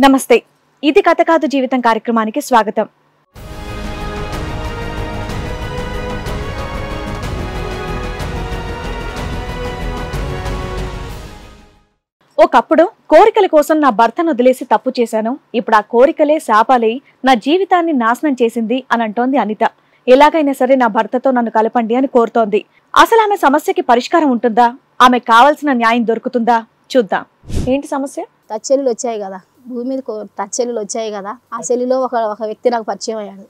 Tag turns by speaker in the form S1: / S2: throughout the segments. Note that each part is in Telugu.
S1: నమస్తే, ఇది కథ కాదు జీవితం కార్యక్రమానికి స్వాగతం. ఒకప్పుడు కోరికల కోసం నా భర్తను వదిలేసి తప్పు చేశాను. ఇప్పుడు ఆ కోరికలే శాపాలై నా జీవితాన్ని నాశనం చేసింది అని అంటోంది అనిత. ఎలాగైనా సరే నా భర్తతో నన్ను కలపండి అని కోరుతోంది. అసలు ఆమె సమస్యకి పరిష్కారం ఉంటుందా? ఆమె కావాల్సిన న్యాయం దొరుకుతుందా? చూద్దాం. ఏంటి సమస్య?
S2: టచ్చెల్లులు వచ్చాయి కదా, భూమి మీద టచ్చెల్లులు వచ్చాయి కదా, ఆ సెల్లులో ఒక వ్యక్తి నాకు పరిచయం అయ్యాడు.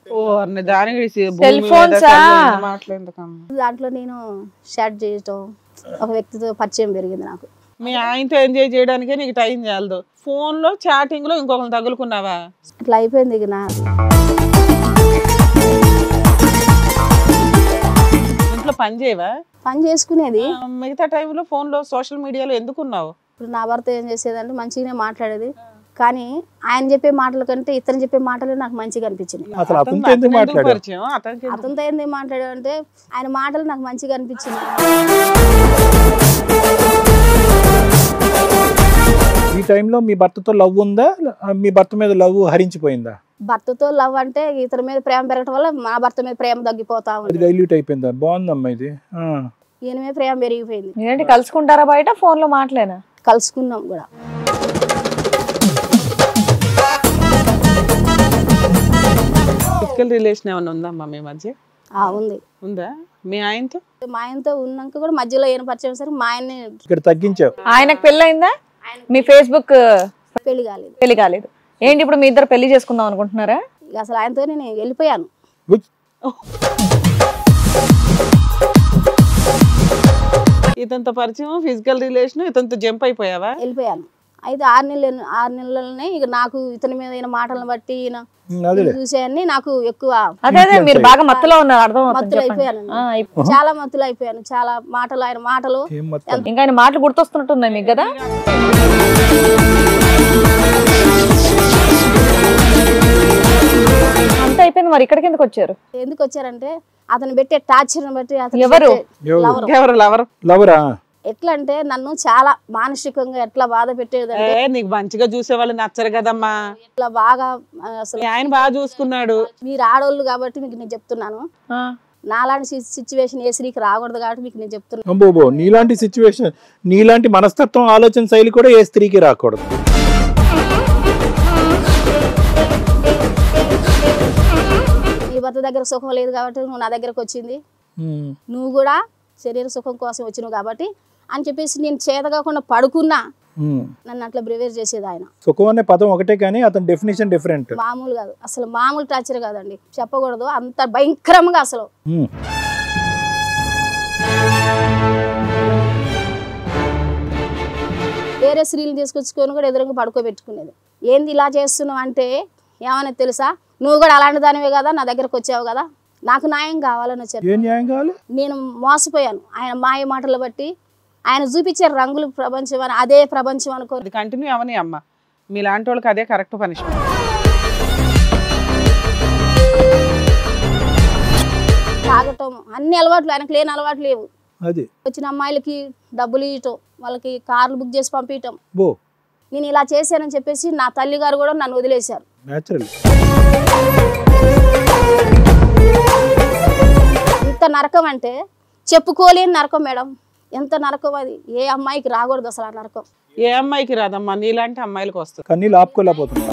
S2: దాంట్లో నేను షాట్ చేయటం, ఒక వ్యక్తితో పరిచయం పెరిగింది నాకు.
S3: మీ ఆయనతో ఎంజాయ్ చేయడానికే నీకు టైం చాలదు, ఫోన్ లో చాటింగ్ లో ఇంకొకరు తగులుకున్నావా?
S2: అట్లా అయిపోయింది. ఇక
S3: ఇంట్లో పని చేయవా?
S2: పని చేసుకునేది.
S3: మిగతా టైంలో ఫోన్ లో సోషల్ మీడియాలో ఎందుకున్నావు?
S2: ఇప్పుడు నా భర్త ఏం చేసేదంటే మంచిగానే మాట్లాడేది, కానీ ఆయన చెప్పే మాటల కంటే ఇతను చెప్పే మాటలు నాకు మంచిగా అనిపించింది. అతనితో ఏంది మాట్లాడాడంటే ఆయన మాటలు నాకు మంచిగా అనిపించింది.
S4: ఈ టైంలో మీ భర్తతో లవ్ ఉందా? మీ భర్త మీద లవ్ హరించిపోయిందా?
S2: భర్తతో లవ్ అంటే ఇతని మీద ప్రేమ పెరగటం వల్ల మా భర్త మీద ప్రేమ తగ్గిపోతా ఉంది.
S4: డైల్యూట్ అయిపోయిందా? బాగుందమ్మా ఇది.
S2: ఈయన మీద ప్రేమ పెరిగిపోయింది.
S1: ఏంటి కలుసుకుంటారా బయట? ఫోన్ లో మాట్లాడేనా?
S2: కలుసుకున్నాం కూడా.
S3: ఫిజికల్ రిలేషన్ ఏమైనా ఉందమ్మా మీ మధ్య?
S2: ఉంది.
S3: ఉందా? మీ ఆయనతో?
S2: మా ఆయనతో ఉన్నాక కూడా మధ్యలో ఏం పరిచయం సరే మా ఆయన్ని
S4: ఇక్కడ తగ్గించావు.
S1: ఆయనకు పెళ్ళయిందా? మీ ఫేస్బుక్
S2: పెళ్లి కాలేదు.
S1: ఏంటి ఇప్పుడు మీ ఇద్దరు పెళ్లి చేసుకుందాం అనుకుంటున్నారా?
S2: అసలు ఆయనతో నేను వెళ్ళిపోయాను.
S3: ఇతనితో పరిచయం, ఫిజికల్ రిలేషన్, ఇతనితో జంప్ అయిపోయావా?
S2: వెళ్ళిపోయాను. అయితే 6 నెలలనే ఇక నాకు ఇతని మీద అయిన మాటలను బట్టి చూసేయన్ని నాకు ఎక్కువ
S1: మీరు బాగా మత్తులో ఉన్నారు, అర్థం
S2: మత్తులు అయిపోయాను. చాలా మత్తులు అయిపోయాను. చాలా మాటలు, ఆయన మాటలు
S1: ఇంకా ఆయన మాటలు గుర్తొస్తున్నట్టున్నాయి మీకు కదా? అంత అయిపోయింది. మరి ఇక్కడికి ఎందుకు వచ్చారు?
S2: ఎందుకు వచ్చారంటే అతను పెట్టే టార్చర్ బట్టి.
S4: లవరా?
S2: ఎట్లా అంటే నన్ను చాలా మానసికంగా ఎట్లా బాధ పెట్టేదంటే,
S3: నీకు మంచిగా చూసే వాళ్ళు నచ్చరు కదమ్మా.
S2: ఇట్లా బాగా అసలు
S3: ఆయన బాగా చూసుకున్నాడు.
S2: మీరు ఆడవాళ్ళు కాబట్టి మీకు నేను చెప్తున్నాను, నాలాంటి సిచ్యువేషన్ ఏ స్త్రీకి రాకూడదు కాబట్టి మీకు నేను చెప్తున్నాను.
S4: నీలాంటి సిచ్యువేషన్, నీలాంటి మనస్తత్వం, ఆలోచన శైలి కూడా ఏ స్త్రీకి రాకూడదు.
S2: నీ భర్త దగ్గర సుఖం లేదు కాబట్టి నువ్వు నా దగ్గరకు వచ్చింది, నువ్వు కూడా శరీర సుఖం కోసం వచ్చినావు కాబట్టి అని చెప్పేసి నేను చేతగాకుండా పడుకున్నా నన్ను అట్లా బ్రివేర్ చేసేది ఆయన.
S4: సుఖం అనే పదం ఒకటే కానీ అతని డెఫినేషన్ డిఫరెంట్.
S2: మామూలు కాదు, అసలు మామూలు టార్చర్ కాదండి, చెప్పకూడదు, అంత భయంకరంగా. అసలు వేరే స్త్రీలు తీసుకొచ్చుకొని కూడా ఎదురుగా పడుకోబెట్టుకునేది. ఏంది ఇలా చేస్తున్నావు అంటే ఏమనేది తెలుసా, నువ్వు కూడా అలాంటి దానివే కదా, నా దగ్గరకు వచ్చావు కదా, నాకు న్యాయం కావాలని వచ్చారు. నేను మోసపోయాను ఆయన మాయ మాటలు బట్టి. ఆయన చూపించే రంగులు ప్రపంచం అని, అదే ప్రపంచం అనుకో.
S3: కంటిన్యూ అవని అమ్మ, మీలాంటి వాళ్ళకి అదే కరెక్ట్ పనిష్మెంట్.
S2: తాగటం, అన్ని అలవాట్లు ఆయనకు లేని అలవాట్లు లేవు.
S4: అది
S2: వచ్చిన అమ్మాయిలకి డబ్బులు ఇవ్వటం, వాళ్ళకి కార్లు బుక్ చేసి పంపించటం. నేను ఇలా చేశానని చెప్పేసి నా తల్లి గారు కూడా నన్ను వదిలేశారు. ఇంత నరకం అంటే చెప్పుకోలేని నరకం మేడం. ఎంత నరకం అది, ఏ అమ్మాయికి రాకూడదు అసలు ఆ నరకం.
S3: ఏ అమ్మాయికి రాదమ్మా, నీలాంటి అమ్మాయిలకు వస్తుంది.
S4: కన్నీళ్ళు ఆపుకోలేకపోతున్నా.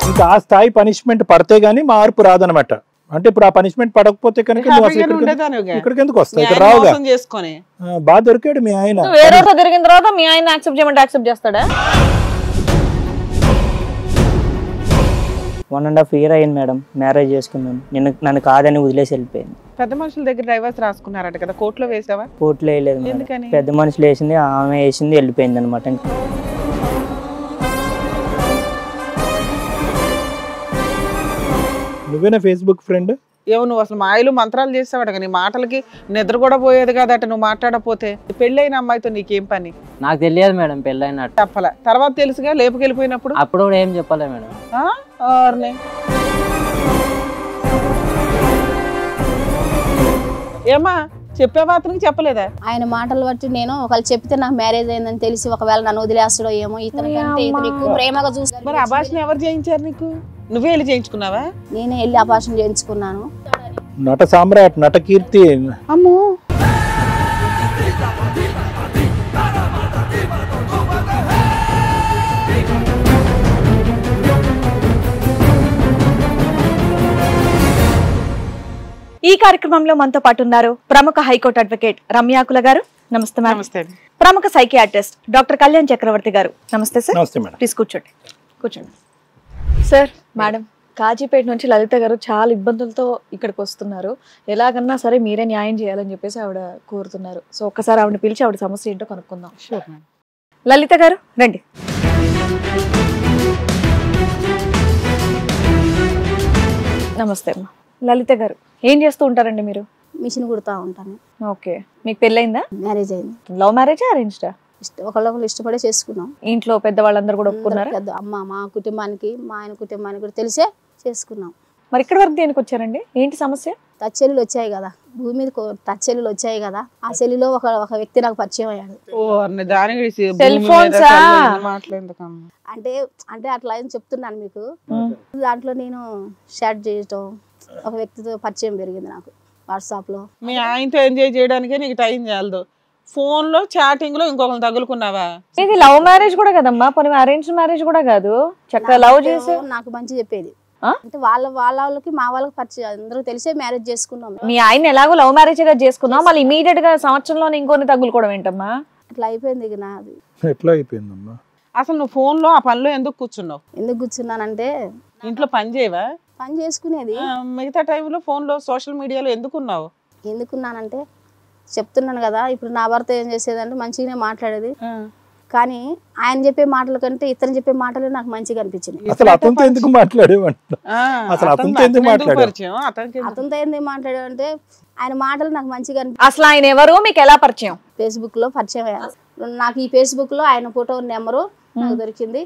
S4: ఇంకా ఆ స్థాయి పనిష్మెంట్ పడితే గానీ మార్పు రాదనమాట. అంటే ఇప్పుడు ఆ పనిష్మెంట్ పడకపోతే కనుక ఇక్కడికి ఎందుకు వస్తాయి? ఇక్కడ రావుగా. బాగా దొరికాడు మీ ఆయన.
S1: వేరే తిరిగిన తర్వాత మీ ఆయన యాక్సెప్ట్ చేయమంటే యాక్సెప్ట్ చేస్తాడా?
S5: 1.5 year అయింది మేడం మ్యారేజ్ చేసుకున్నాను. నన్ను కాదని వదిలేసి వెళ్ళిపోయింది.
S3: పెద్ద మనుషుల దగ్గర డైవర్స్ రాసుకున్నారట కదా, కోర్టులో వేసావా?
S5: కోర్టులో వేయలేదు, పెద్ద మనుషులు వేసింది, ఆమె వేసింది, వెళ్ళిపోయింది అనమాట.
S4: నువ్వేనా ఫేస్బుక్ ఫ్రెండ్?
S3: ఏమో నువ్వు అసలు మాయలు మంత్రాలు చేసావాడు కానీ మాటలకి నిద్ర కూడా పోయేది కాదట నువ్వు మాట్లాడపోతే. పెళ్ళైన అమ్మాయితో నీకేం పని?
S5: నాకు తెలియదు మేడం పెళ్ళైన.
S3: చెప్పలే, తర్వాత తెలుసుగా లేపుకెళ్ళిపోయినప్పుడు.
S5: అప్పుడు కూడా ఏం చెప్పలే మేడం.
S3: ఏమా చెప్పావా అతనికి చెప్పలేదా?
S2: ఆయన మాటలు బట్టి నేను ఒకళ్ళు చెప్తే నాకు మ్యారేజ్ అయిందని తెలిసి ఒకవేళ నన్ను వదిలేస్తాడో ఏమో, ఇతనికంటే ఇతను ఎక్కువ ప్రేమగా చూస్తాను.
S3: మరి అభాషణ ఎవరు చేయించారు నీకు? నువ్వే వెళ్ళి చేయించుకున్నావా?
S2: నేనే వెళ్ళి అపార్షన్ చేయించుకున్నాను.
S4: నట సామ్రాట్, నట కీర్తి.
S3: అమ్మో,
S1: ఈ కార్యక్రమంలో మనతో పాటు ఉన్నారు ప్రముఖ హైకోర్టు అడ్వకేట్ రమ్యాకుల గారు. నమస్తే మేడం.
S3: నమస్తే.
S1: ప్రముఖ సైకియాట్రిస్ట్ డాక్టర్ కళ్యాణ్ చక్రవర్తి గారు. నమస్తే సార్.
S4: నమస్తే మేడం.
S1: ప్లీజ్ కూర్చోండి. కూర్చోండి సార్. మేడం, కాజీపేట నుంచి లలిత గారు చాలా ఇబ్బందులతో ఇక్కడికి వస్తున్నారు. ఎలాగన్నా సరే మీరే న్యాయం చేయాలని చెప్పేసి ఆవిడ కోరుతున్నారు. సో ఒక్కసారి ఆవిడ పిలిచి ఆవిడ సమస్య ఏంటో కనుక్కుందాం. లలిత గారు రండి. నమస్తే అమ్మా. లలిత గారు, ఏం చేస్తూ ఉంటారండి మీరు?
S2: మిషన్ కుడతా ఉంటాను.
S1: ఓకే, మీకు పెళ్ళైందా?
S2: మ్యారేజ్ అయింది.
S1: లవ్ మ్యారేజా అరేంజ్డా?
S2: ఒకళ్ళొకళ్ళు ఇష్టపడే చేసుకున్నాం.
S1: ఇంట్లో పెద్దవాళ్ళందరూ కూడా ఒప్పుకున్నారా?
S2: పెద్ద అమ్మ, మా కుటుంబానికి, మా ఆయన కుటుంబానికి కూడా తెలిసే చేసుకున్నాం.
S1: మరి ఇక్కడ వరకు దేనికి వచ్చారండి? ఏంటి సమస్య?
S2: టచ్చెల్లులు వచ్చాయి కదా, భూమి మీద టచ్చెల్లులు వచ్చాయి కదా, ఆ సెల్లులో ఒక వ్యక్తి నాకు పరిచయం అయ్యాడు.
S1: సెల్ ఫోన్సా?
S2: అంటే అంటే అట్లా అని చెప్తున్నాను మీకు. దాంట్లో నేను షాట్ చేయటం, ఒక వ్యక్తితో పరిచయం పెరిగింది నాకు వాట్సాప్ లో.
S3: మీ ఆయనతో ఎంజాయ్ చేయడానికే నీకు టైం చాలదు, ఫోన్ లో చాటింగ్ లో ఇంకొకరిని తగులుకున్నావా?
S1: ఇది లవ్ మ్యారేజ్ కూడా కదమ్మా, పోనీ అరేంజ్ మ్యారేజ్ కూడా కాదు. చక్కగా లవ్ చేసి
S2: నాకు మంచి చెప్పేది. అంటే వాళ్ళకి మా వాళ్ళకి పరిచయం, అందరూ తెలిసే మ్యారేజ్ చేసుకున్నాం.
S1: మీ ఆయన ఎలాగో లవ్ మ్యారేజ్ గా చేసుకున్నాం, మళ్ళీ ఇమీడియట్ గా సంవత్సరంలో ఇంకొన్ని తగులుకోవడం ఏంటమ్మా?
S2: అట్లా అయిపోయింది. ఇక నాది
S4: ఎట్లా అయిపోయిందమ్మా?
S3: అసలు నువ్వు ఫోన్ లో ఆ పనిలో ఎందుకు కూర్చున్నావు?
S2: ఎందుకు కూర్చున్నానంటే
S3: ఇంట్లో పని చేయవా?
S2: పని చేసుకునేది.
S3: మిగతా టైంలో ఫోన్ లో సోషల్ మీడియాలో ఎందుకున్నావు?
S2: ఎందుకున్నానంటే చెప్తున్నాను కదా, ఇప్పుడు నా భర్త ఏం చేసేదంటే మంచిగానే మాట్లాడేది, కానీ ఆయన చెప్పే మాటల కంటే ఇతను చెప్పే మాటలు నాకు మంచిగా అనిపించింది.
S4: అసలు అతనితో ఎందుకు మాట్లాడేవంట? అసలు అతనితో ఎందుకు మాట్లాడావు?
S2: అతనితో ఎందుకు మాట్లాడావంటే ఆయన మాటలు నాకు మంచిగా
S1: అసలు ఆయన ఎవరు, మీకు ఎలా పరిచయం?
S2: ఫేస్బుక్ లో పరిచయం అయ్యారు నాకు. ఈ ఫేస్బుక్ లో ఆయన ఫోటో నెంబరు నాకు దొరికింది.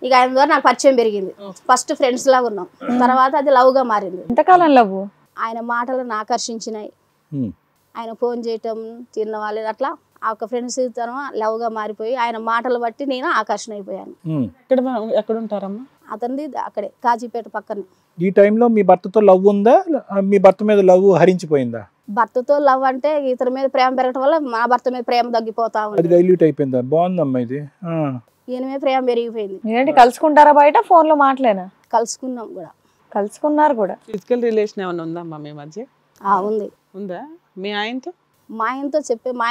S2: ఇక ఆయన ద్వారా నాకు పరిచయం పెరిగింది. ఫస్ట్ ఫ్రెండ్స్ లాగా ఉన్నాం, తర్వాత అది లవ్ గా మారింది.
S1: ఎంతకాలం లవ్?
S2: ఆయన మాటలను ఆకర్షించినాయి. ఆయన ఫోన్ చేయటం, తిన్న వాళ్ళు అట్లా ఆ ఒక ఫ్రెండ్స్ తను లవ్ గా మారిపోయి ఆయన మాటలు బట్టి నేను ఆకర్షణ అయిపోయాను.
S3: ఎక్కడ ఉంటారమ్మా?
S2: అతనిది అక్కడే కాజీపేట పక్కనే.
S4: ఈ టైంలో మీ భర్తతో లవ్ ఉందా? మీ భర్త మీద లవ్ హరించిపోయిందా?
S2: భర్తతో లవ్ అంటే ఇతని మీద ప్రేమ పెరగటం వల్ల మా భర్త మీద ప్రేమ తగ్గిపోతా ఉంది.
S4: అది డైల్యూట్ అయిపోయిందా? బాగుందమ్మా ఇది.
S2: ఈయన మీద ప్రేమ పెరిగిపోయింది.
S1: ఏంటి కలుసుకుంటారా బయట? ఫోన్ లో మాటలేనా?
S2: కలుసుకున్నాం కూడా.
S1: కలుసుకున్నారు కూడా.
S3: ఫిజికల్ రిలేషన్ ఏమైనా ఉందమ్మా మీ మధ్య?
S2: ఉంది.
S3: ఉందా? మీ ఆయనతో?
S2: మా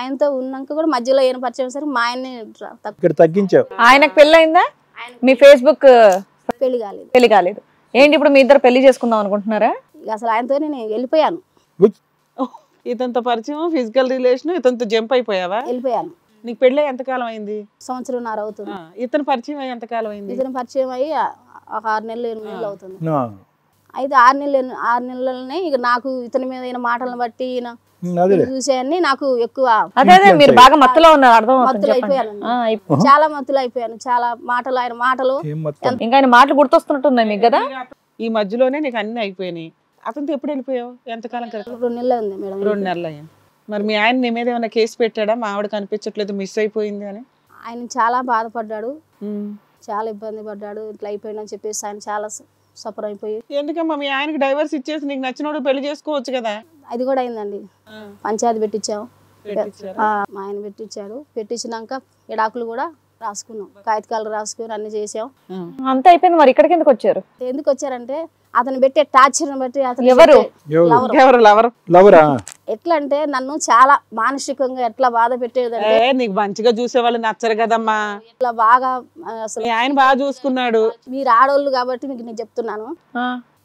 S2: ఆయనతో ఉన్నాక కూడా మధ్యలో ఏం పరిచయం సరే మా ఆయన్ని
S4: ఇక్కడ తగ్గించావు.
S1: ఆయనకు పెళ్ళయిందా? మీ ఫేస్బుక్
S2: పెళ్లి
S1: కాలేదు. ఏంటి ఇప్పుడు మీ ఇద్దరు పెళ్లి చేసుకుందాం అనుకుంటున్నారా?
S2: అసలు ఆయనతో నేను వెళ్ళిపోయాను.
S3: ఇతనితో పరిచయం, ఫిజికల్ రిలేషన్, ఇతనితో జంప్ అయిపోయావా?
S2: వెళ్ళిపోయాను.
S3: నీకు పెళ్ళి ఎంతకాలం అయింది?
S2: సంవత్సరంన్నర అవుతుంది.
S3: ఇతను పరిచయం అయ్యి ఎంతకాలం అయింది?
S2: ఇతను పరిచయం అయ్యి ఒక 6 నెలలు 8 నెలలు అవుతుంది. అయితే 6 నెలలనే ఇక నాకు ఇతని మీద మాటలను బట్టి చూసేయన్ని నాకు ఎక్కువ
S1: అదే మీరు బాగా మత్తులో ఉన్నారు, అర్థం
S2: మత్తులు అయిపోయాను. చాలా మత్తులు అయిపోయాను. చాలా మాటలు, ఆయన మాటలు
S1: ఇంకా ఆయన మాటలు గుర్తొస్తున్నట్టున్నాయి మీకు కదా.
S3: ఈ మధ్యలోనే నీకు అన్ని అయిపోయినాయి. అతనితో ఎప్పుడు వెళ్ళిపోయావు? ఎంతకాలం?
S2: 2 నెలలు ఉంది మేడం.
S3: 2 నెలలు అయ్యింది. మరి మీ ఆయన నీ మీద ఏమైనా కేసు పెట్టాడా? మా ఆవిడ కనిపించట్లేదు, మిస్ అయిపోయింది అని?
S2: ఆయన చాలా బాధపడ్డాడు, చాలా ఇబ్బంది పడ్డాడు. ఇట్లా అయిపోయిందని చెప్పేసి ఆయన చాలా సఫర్ అయిపోయి.
S3: ఎందుకమ్మా మీ ఆయనకి డైవర్స్ ఇచ్చేసి నీకు నచ్చినోడు పెళ్లి చేసుకోవచ్చు కదా?
S2: అది కూడా అయిందండి. పంచాయతీ పెట్టించాము, మా ఆయన పెట్టించాడు. పెట్టించినాక ఎడాకులు కూడా రాసుకున్నాం, కాగితాలు రాసుకుని అన్ని చేసాం.
S1: అంతా అయిపోయింది. మరి ఇక్కడికి ఎందుకు వచ్చారు?
S2: ఎందుకు వచ్చారంటే అతను పెట్టే టార్చర్ బట్టి. అతను ఎట్లా అంటే నన్ను చాలా మానసికంగా ఎట్లా బాధ పెట్టేదంటే,
S3: నీకు మంచిగా చూసే వాళ్ళు నచ్చరు కదమ్మా.
S2: ఇట్లా బాగా అసలు
S3: ఆయన బాగా చూసుకున్నాడు.
S2: మీరు ఆడోళ్ళు కాబట్టి మీకు నేను చెప్తున్నాను,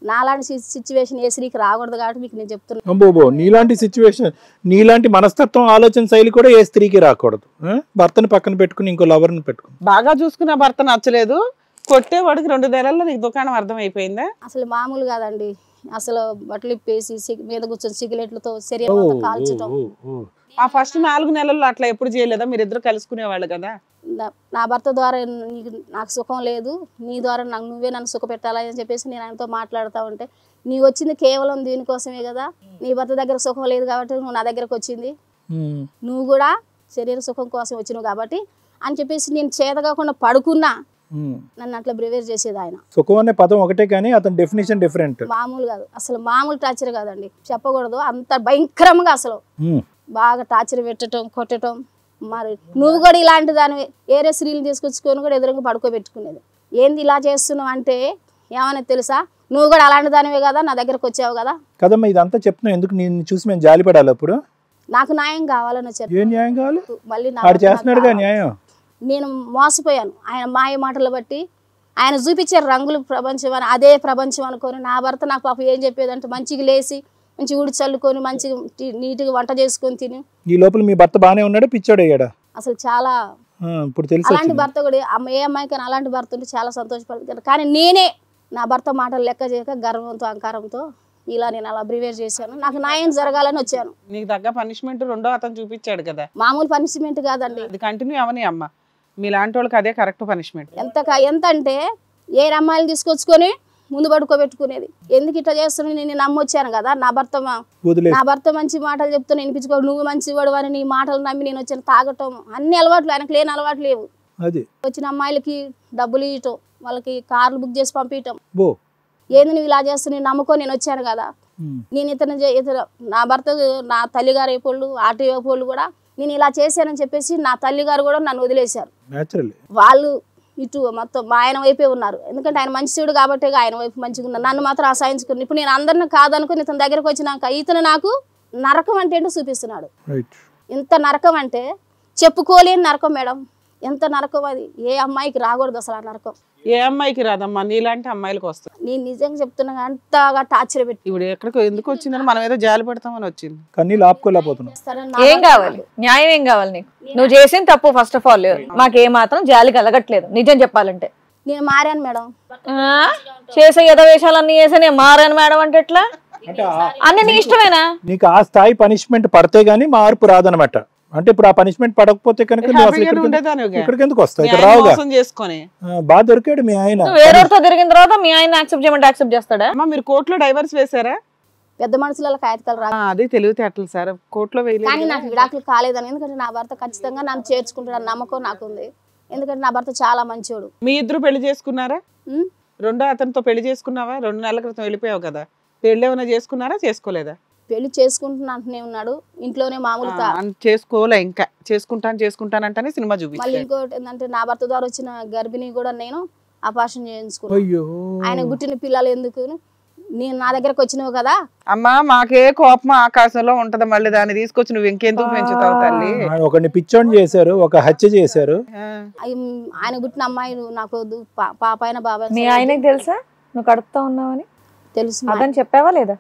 S2: నాలాంటి సిచ్యువేషన్ ఏ స్త్రీకి రాకూడదు కాబట్టి మీకు నేను చెప్తున్నాను.
S4: నీలాంటి సిచ్యువేషన్, నీలాంటి మనస్తత్వం, ఆలోచన శైలి కూడా ఏ స్త్రీకి రాకూడదు. భర్తని పక్కన పెట్టుకుని ఇంకో లవర్ని పెట్టుకుని
S3: బాగా చూసుకున్న భర్త నచ్చలేదు, కొట్టేవాడికి 2 నెలల్లో నీకు దుకాణం అర్థం అయిపోయిందా?
S2: అసలు మామూలు కాదండి. అసలు బట్టలు ఇప్పేసి మీద కూర్చొని సిగరెట్లతో శరీరం కాల్చడం.
S3: ఆ ఫస్ట్ 4 నెలల్లో అట్లా ఎప్పుడు చేయలేదా? మీరిద్దరు కలుసుకునేవాళ్ళు కదా.
S2: నా భర్త ద్వారా నాకు సుఖం లేదు, నీ ద్వారా నువ్వే నన్ను సుఖ పెట్టాలని చెప్పేసి నేను ఆయనతో మాట్లాడుతూ ఉంటే నీ వచ్చింది కేవలం దీనికోసమే కదా, నీ భర్త దగ్గర సుఖం లేదు కాబట్టి నువ్వు నా దగ్గరకు వచ్చింది, నువ్వు కూడా శరీర సుఖం కోసం వచ్చినావు కాబట్టి అని చెప్పేసి నేను చేత కాకుండా పడుకున్నా నన్ను అట్లా బిహేవ్ చేసేది ఆయన.
S4: సుఖం అనే పదం ఒకటే కానీ అతని డెఫినేషన్ డిఫరెంట్.
S2: మామూలు కాదు, అసలు మామూలు టార్చర్ కాదండి, చెప్పకూడదు, అంత భయంకరంగా అసలు బాగా టార్చర్ పెట్టడం, కొట్టడం. మరి నువ్వు కూడా ఇలాంటి దాని ఏరే స్త్రీలు తీసుకొచ్చుకొని కూడా ఎదురుగా పడుకోబెట్టుకునేది. ఏంది ఇలా చేస్తున్నావు అంటే ఏమన్నా తెలుసా, నువ్వు కూడా అలాంటి దానివే కదా, నా దగ్గరకు వచ్చావు కదా.
S4: కదమ్మా ఇదంతా చెప్తున్నావు ఎందుకు? నేను చూసి మేము జాలి పడాలి అప్పుడు?
S2: నాకు న్యాయం కావాలని వచ్చారు.
S4: ఏం న్యాయం కావాలి?
S2: మళ్ళీ
S4: చేస్తున్నాడుగా న్యాయం.
S2: నేను మోసపోయాను ఆయన మాయ మాటలు బట్టి. ఆయన చూపించే రంగులు ప్రపంచం అని అదే ప్రపంచం అనుకొని నా భర్త నాకు పాప ఏం చెప్పేదంటే మంచిగా లేచి మంచి ఊడి చల్లుకొని మంచిగా నీట్గా వంట చేసుకొని తిని.
S4: ఈ లోపల మీ భర్త బాగానే ఉన్నాడు, పిచ్చోడు అయ్యాడా?
S2: అసలు చాలా
S4: ఇప్పుడు తెలుసు
S2: అలాంటి భర్త కూడా ఏ అమ్మాయికైనా అలాంటి భర్త ఉంటే చాలా సంతోషపడతాను. కానీ నేనే నా భర్త మాటలు లెక్క చేయక గర్వంతో అహంకారంతో ఇలా నేను అలా బిహేవ్ చేశాను. నాకు న్యాయం జరగాలని వచ్చాను.
S3: నీకు తగ్గ పనిష్మెంట్ రెండో అతను చూపించాడు కదా.
S2: మామూలు పనిష్మెంట్ కాదండి,
S3: అది కంటిన్యూ అవని అమ్మ. మీలాంటి వాళ్ళకి అదే కరెక్ట్ పనిష్మెంట్.
S2: ఎంత అంటే ఏ అమ్మాయిలు తీసుకొచ్చుకొని ముందు పడుకోబెట్టుకునేది. ఎందుకు ఇట్లా చేస్తున్నాను, నేను నమ్మొచ్చాను కదా, నా భర్త మంచి మాటలు చెప్తాను వినిపించుకో, నువ్వు మంచి వాడు అని నీ మాటలు నమ్మి నేను వచ్చాను. తాగటం అన్ని అలవాట్లు, ఆయనకు లేని అలవాట్లు లేవు. వచ్చిన అమ్మాయిలకి డబ్బులు ఇవ్వటం, వాళ్ళకి కార్లు బుక్ చేసి పంపించటం. ఏంది నువ్వు ఇలా చేస్తావు, నేను నమ్ముకొని నేను వచ్చాను కదా. నేను ఇతను నా భర్త నా తల్లిగారు అయిపోళ్ళు ఆటో అయిపోళ్ళు కూడా నేను ఇలా చేశానని చెప్పేసి నా తల్లిగారు కూడా నన్ను వదిలేశారు. వాళ్ళు ఇటు మొత్తం ఆయన వైపే ఉన్నారు. ఎందుకంటే ఆయన మంచివాడు కాబట్టి ఆయన వైపు మంచిగా ఉన్నారు. నన్ను మాత్రం అసహించుకుని ఇప్పుడు నేను అందరిని కాదనుకుని ఇతని దగ్గరకు వచ్చినాక ఇతను నాకు నరకం అంటే ఏంటో చూపిస్తున్నాడు. ఇంత నరకం అంటే చెప్పుకోలేని నరకం మేడం. ఎంత నరకం అది, ఏ అమ్మాయికి రాకూడదు అసలు ఆ నరకం.
S3: ఏ అమ్మాయికి రాదమ్మా, నీలాంటి అమ్మాయిలకు వస్తుంది.
S2: నేను నిజంగా చెప్తున్నా, అంతగా టార్చర్ పెట్టి.
S3: ఇప్పుడు ఎక్కడికి ఎందుకు వచ్చిందని మనం ఏదో జాలి పెడతామని వచ్చింది.
S4: కన్నీళ్ళు ఆపుకోలేకపోతున్నాం.
S1: ఏం కావాలి, న్యాయం ఏం కావాలి నీకు? నువ్వు చేసిన తప్పు ఫస్ట్ ఆఫ్ ఆల్ మాకే మాత్రం జాలి కలగట్లేదు నిజం చెప్పాలంటే.
S2: నేను మారాను మేడం,
S1: చేసే యథవేషాలన్నీ చేసే నేను మారాను మేడం అంటే ఎట్లా? అన్ని నీ ఇష్టమేనా?
S4: నీకు ఆ స్థాయి పనిష్మెంట్ పడితే గానీ మార్పు రాదనమాట. అంటే ఇప్పుడు ఆ పనిష్మెంట్ పడకపోతే కనుక ఇక్కడికి ఎందుకు వస్తావు? ఇక్కడ రావుగా. బాగా దొరికాడు మీ ఆయన.
S1: వేరేతో తిరిగిన తర్వాత మీ ఆయన యాక్సెప్ట్ చేయమంటే యాక్సెప్ట్ చేస్తాడా?
S3: మీరు కోర్టులో డైవర్స్ వేసారా?
S2: పెద్ద మనుషుల కాగితాలు రా,
S3: అది తెలివితేటలు సార్. కోర్టులో వేయలేదు.
S2: కానీ నాకు విడాకులు కాలేదని, ఎందుకంటే నా భర్త ఖచ్చితంగా నన్ను చేర్చుకుంటాడు నమ్మకం నాకుంది. ఎందుకంటే నా భర్త చాలా మంచోడు.
S3: మీ ఇద్దరు పెళ్లి చేసుకున్నారా? రెండో అతనితో పెళ్లి చేసుకున్నావా? 2 నెలల క్రితం వెళ్ళిపోయావు కదా. పెళ్లి ఏమైనా చేసుకున్నారా, చేసుకోలేదా?
S2: పెళ్లి చేసుకుంటున్నా అంటూనే ఉన్నాడు, ఇంట్లోనే మామూలు
S3: చేసుకోలే. ఇంకా చేసుకుంటానంటేనే సినిమా చూపించాడు.
S2: మళ్ళీ ఇంకోటి ఏంటంటే నా భర్త ద్వారా వచ్చిన గర్భిణి కూడా నేను అపార్షన్ చేయించుకున్నాను. ఆయన పుట్టిన పిల్లలు ఎందుకు, నేను నా దగ్గరకు వచ్చినావు కదా.
S3: అమ్మా మాకే కోపం ఆకాశంలో ఉంటది, మళ్ళీ దాన్ని తీసుకొచ్చి నువ్వు ఇంకెందుకు పెంచుతావు తల్లి?
S4: ఒకరిని పిచ్చోని చేశారు, ఒక హత్య చేశారు.
S2: ఆయన పుట్టిన అమ్మాయి నాకు వద్దు, పాప అయిన బాబాయ్.
S1: మీ ఆయనకి తెలుసా నువ్వు కడుపుతా ఉన్నావని?
S2: తెలుసు.
S1: అదని చెప్పావా లేదా?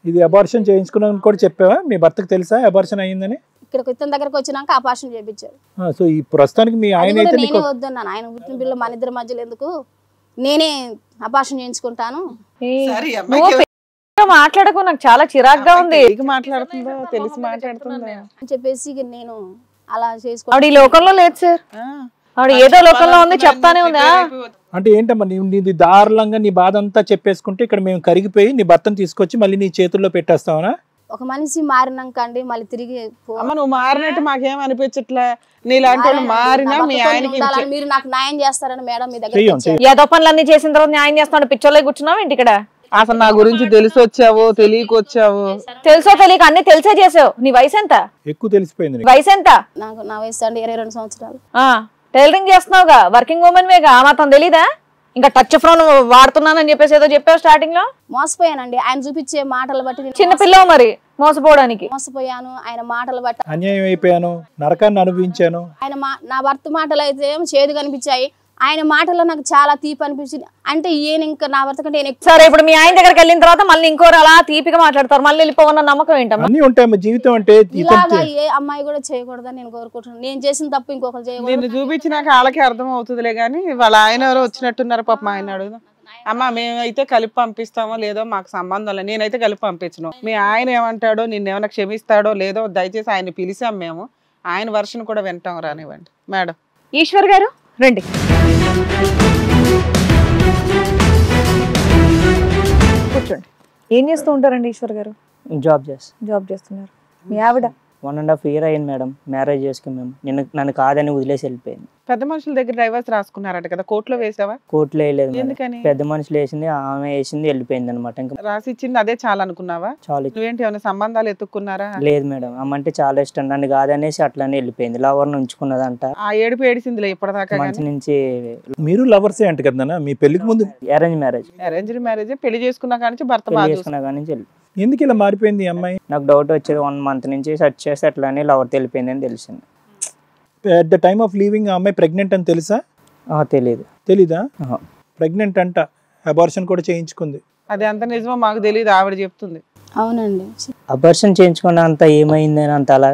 S4: ఇది అబార్షన్ చేయించుకున్నాను కూడా చెప్పావా? మీ భర్తకు తెలుసా అబార్షన్ అయ్యిందని?
S2: ఇక్కడికి ఇతని దగ్గరకు వచ్చినాక అపార్షన్ చేయించారు.
S4: సో ఈ ప్రస్తుతానికి మీ ఆయన అయితే
S2: నేనే వద్దన్నాను, ఆయన పుట్టిన పిల్ల మన ఇద్దరి మధ్యలో ఎందుకు, నేనే అపార్షన్ చేయించుకుంటాను.
S1: మాట్లాడకు, నాకు చాలా చిరాగ్గా ఉంది.
S3: మాట్లాడుతుందో తెలిసి మాట్లాడుతుందో
S2: అని చెప్పేసి నేను అలా చేసుకో.
S1: ఆవిడ ఈ లోకంలో లేదు సార్, ఆవిడ ఏదో లోకంలో ఉంది, చెప్తానే ఉందా.
S4: అంటే ఏంటమ్మా నీది దారుణంగా నీ బాధ అంతా చెప్పేసుకుంటే ఇక్కడ మేము కరిగిపోయి నీ భర్తను తీసుకొచ్చి మళ్ళీ నీ చేతుల్లో పెట్టేస్తావనా?
S2: ఒక మనిషి మారినాక అండి మళ్ళీ తిరిగి
S3: నువ్వు మారినట్టు మాకేం అనిపించట్లే. నీలాంటి వాళ్ళు మారినా మీ ఆయనకి
S2: మీరు నాకు న్యాయం చేస్తారని మేడం మీ దగ్గర
S1: ఏదో పనులన్నీ చేసిన తర్వాత న్యాయం చేస్తాను. పిచ్చోళ్ళే కూర్చున్నావు ఇంటి ఇక్కడ.
S3: అసలు నా గురించి తెలిసి వచ్చావు తెలియకొచ్చావు?
S1: తెలుసో తెలియక అన్ని తెలిసే చేసావు. నీ వయసు ఎంత?
S4: ఎక్కువ తెలిసిపోయింది.
S1: వయసు ఎంత?
S2: నాకు నా వయసు అండి 22 సంవత్సరాలు.
S1: టైలరింగ్ చేస్తున్నావుగా, వర్కింగ్ ఉమెన్ వేగా, మాత్రం తెలీదా? ఇంకా టచ్ ఫోన్ వాడుతున్నానని చెప్పేసి ఏదో చెప్పావు స్టార్టింగ్ లో.
S2: మోసపోయానండి ఆయన చూపించే మాటలు బట్టి.
S1: చిన్న పిల్లవు మరి మోసపోవడానికి.
S2: మోసపోయాను ఆయన మాటలు బట్టి,
S4: అన్యాయం అయిపోయాను, నరకాన్ని అనుభవించాను.
S2: ఆయన నా భర్త మాటలు అయితే చేదు కనిపించాయి, ఆయన మాటల్లో నాకు చాలా తీపి అనిపించింది. అంటే ఈయన ఇంకా నా భర్త కంటే
S1: సరే. ఇప్పుడు మీ ఆయన దగ్గరికి వెళ్ళిన తర్వాత మళ్ళీ ఇంకోరు అలా తీపిగా మాట్లాడతారు, మళ్ళీ వెళ్ళిపోవన్న నమ్మకం ఏంటమ్మా?
S4: అన్ని ఉంటాయి జీవితం అంటే.
S2: ఇలాగా ఏ అమ్మాయి కూడా చేయకూడదని నేను కోరుకుంటున్నాను. నేను చేసిన తప్పు ఇంకొకరు చేయకూడదు.
S3: నేను చూపించినాక వాళ్ళకి అర్థం అవుతుందిలే గానీ వాళ్ళ ఆయన ఎవరో వచ్చినట్టున్నారు పాపం. ఆయన అడుగుదాం. అమ్మ మేమైతే కలిపి పంపిస్తామో లేదో మాకు సంబంధం లేదు, నేనైతే కలిపి పంపించను. మీ ఆయన ఏమంటాడో, నిన్నేమైనా క్షమిస్తాడో లేదో దయచేసి ఆయన పిలిచాం మేము. ఆయన వర్షన్ కూడా వింటాం, రానివ్వండి మేడం.
S1: ఈశ్వర్ గారు రండి. కూర్చోండి. ఏం చేస్తూ ఉంటారండి ఈశ్వర్ గారు?
S5: జాబ్
S1: చేస్తున్నారు. మీ ఆవిడ
S5: 1.5 year అయింది మేడం మ్యారేజ్ చేసుకుని మేము. నన్ను కాదని వదిలేసి వెళ్ళిపోయింది.
S3: పెద్ద మనుషుల దగ్గర డైవర్స్ రాసుకున్నారట కదా, కోర్టులో వేసావా?
S5: కోర్టులో వేయలేదు మేడం.
S3: ఎందుకని?
S5: పెద్ద మనుషులు వేసింది, ఆమె వేసింది, వెళ్ళిపోయింది అనమాట. ఇంకా
S3: రాసి ఇచ్చింది అదే చాలా అనుకున్నావా?
S5: చాలు.
S3: నువ్వేంటి ఏమైనా సంబంధాలు ఎత్తుక్కున్నారా?
S5: లేదు మేడం, అమ్మ అంటే చాలా ఇష్టం, నన్ను కాదనేసి అట్లానే వెళ్ళిపోయింది. లవర్ని ఉంచుకున్నదంట.
S3: ఆ ఏడుపు ఏడిసిందిలే ఇప్పటిదాకా.
S5: మంచి నుంచి
S4: మీరు లవర్సే అంట కదా మీ పెళ్లికి ముందు?
S5: Arrange marriage.
S3: Arranged marriage. పెళ్లి చేసుకున్నా కానీ భర్త బాగా
S5: చేసుకున్నా కానీ వెళ్ళి.
S4: ఎందుకు ఇలా మారిపోయింది ఈ అమ్మాయి?
S5: నాకు డౌట్ వచ్చేది 1 month నుంచి సెర్చ్ చేసి అట్లానే లవర్ తెలిపోయింది అని తెలిసింది.
S4: At the time of leaving ఆ అమ్మాయి ప్రెగ్నెంట్ అని తెలుసా? తెలీదా? ప్రెగ్నెంట్ అంట, అబార్షన్ కూడా చేయించుకుంది.
S3: అది అంత నిజమో మాకు తెలియదు, ఆవిడ చెప్తుంది.
S2: అవునండి.
S5: అబార్షన్ చేయించుకున్న అంత ఏమైంది అని అంత అలా.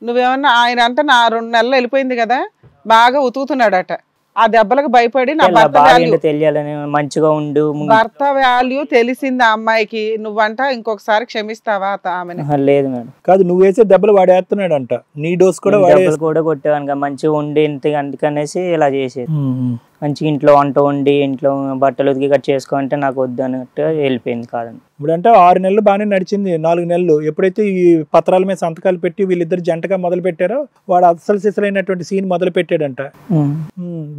S3: నువ్వేమన్నా ఆయన అంటే నా 2 నెలలు వెళ్ళిపోయింది కదా, బాగా ఉతుకుతున్నాడట. ఆ దెబ్బలకు భయపడి నా భర్త వాల్యూ
S5: తెలియాలని మంచిగా ఉండు,
S3: భర్త వాల్యూ తెలిసింది ఆ అమ్మాయికి. నువ్వంట ఇంకొకసారి క్షమిస్తావా ఆమెను?
S5: లేదు మేడం.
S4: కాదు, నువ్వు వేసే దెబ్బలు వాడేస్తున్నాడు అంట, నీ డోస్ కూడా
S5: కూడా కొట్టేవాను మంచిగా ఉండి అందుకనేసి ఇలా చేసేది. మంచిగా ఇంట్లో వంట వండి ఇంట్లో బట్టలు ఉతికి కట్ చేసుకోంటే నాకు వద్దు అన్నట్టు వెళ్ళిపోయింది. కాదండి
S4: ఇప్పుడంటే 6 నెలలు బాగానే నడిచింది, 4 నెలలు ఎప్పుడైతే ఈ పత్రాల మీద సంతకాలు పెట్టి వీళ్ళిద్దరు జంటగా మొదలు పెట్టారో వాడు అసలు సిసలైనటువంటి సీన్ మొదలు పెట్టాడంట.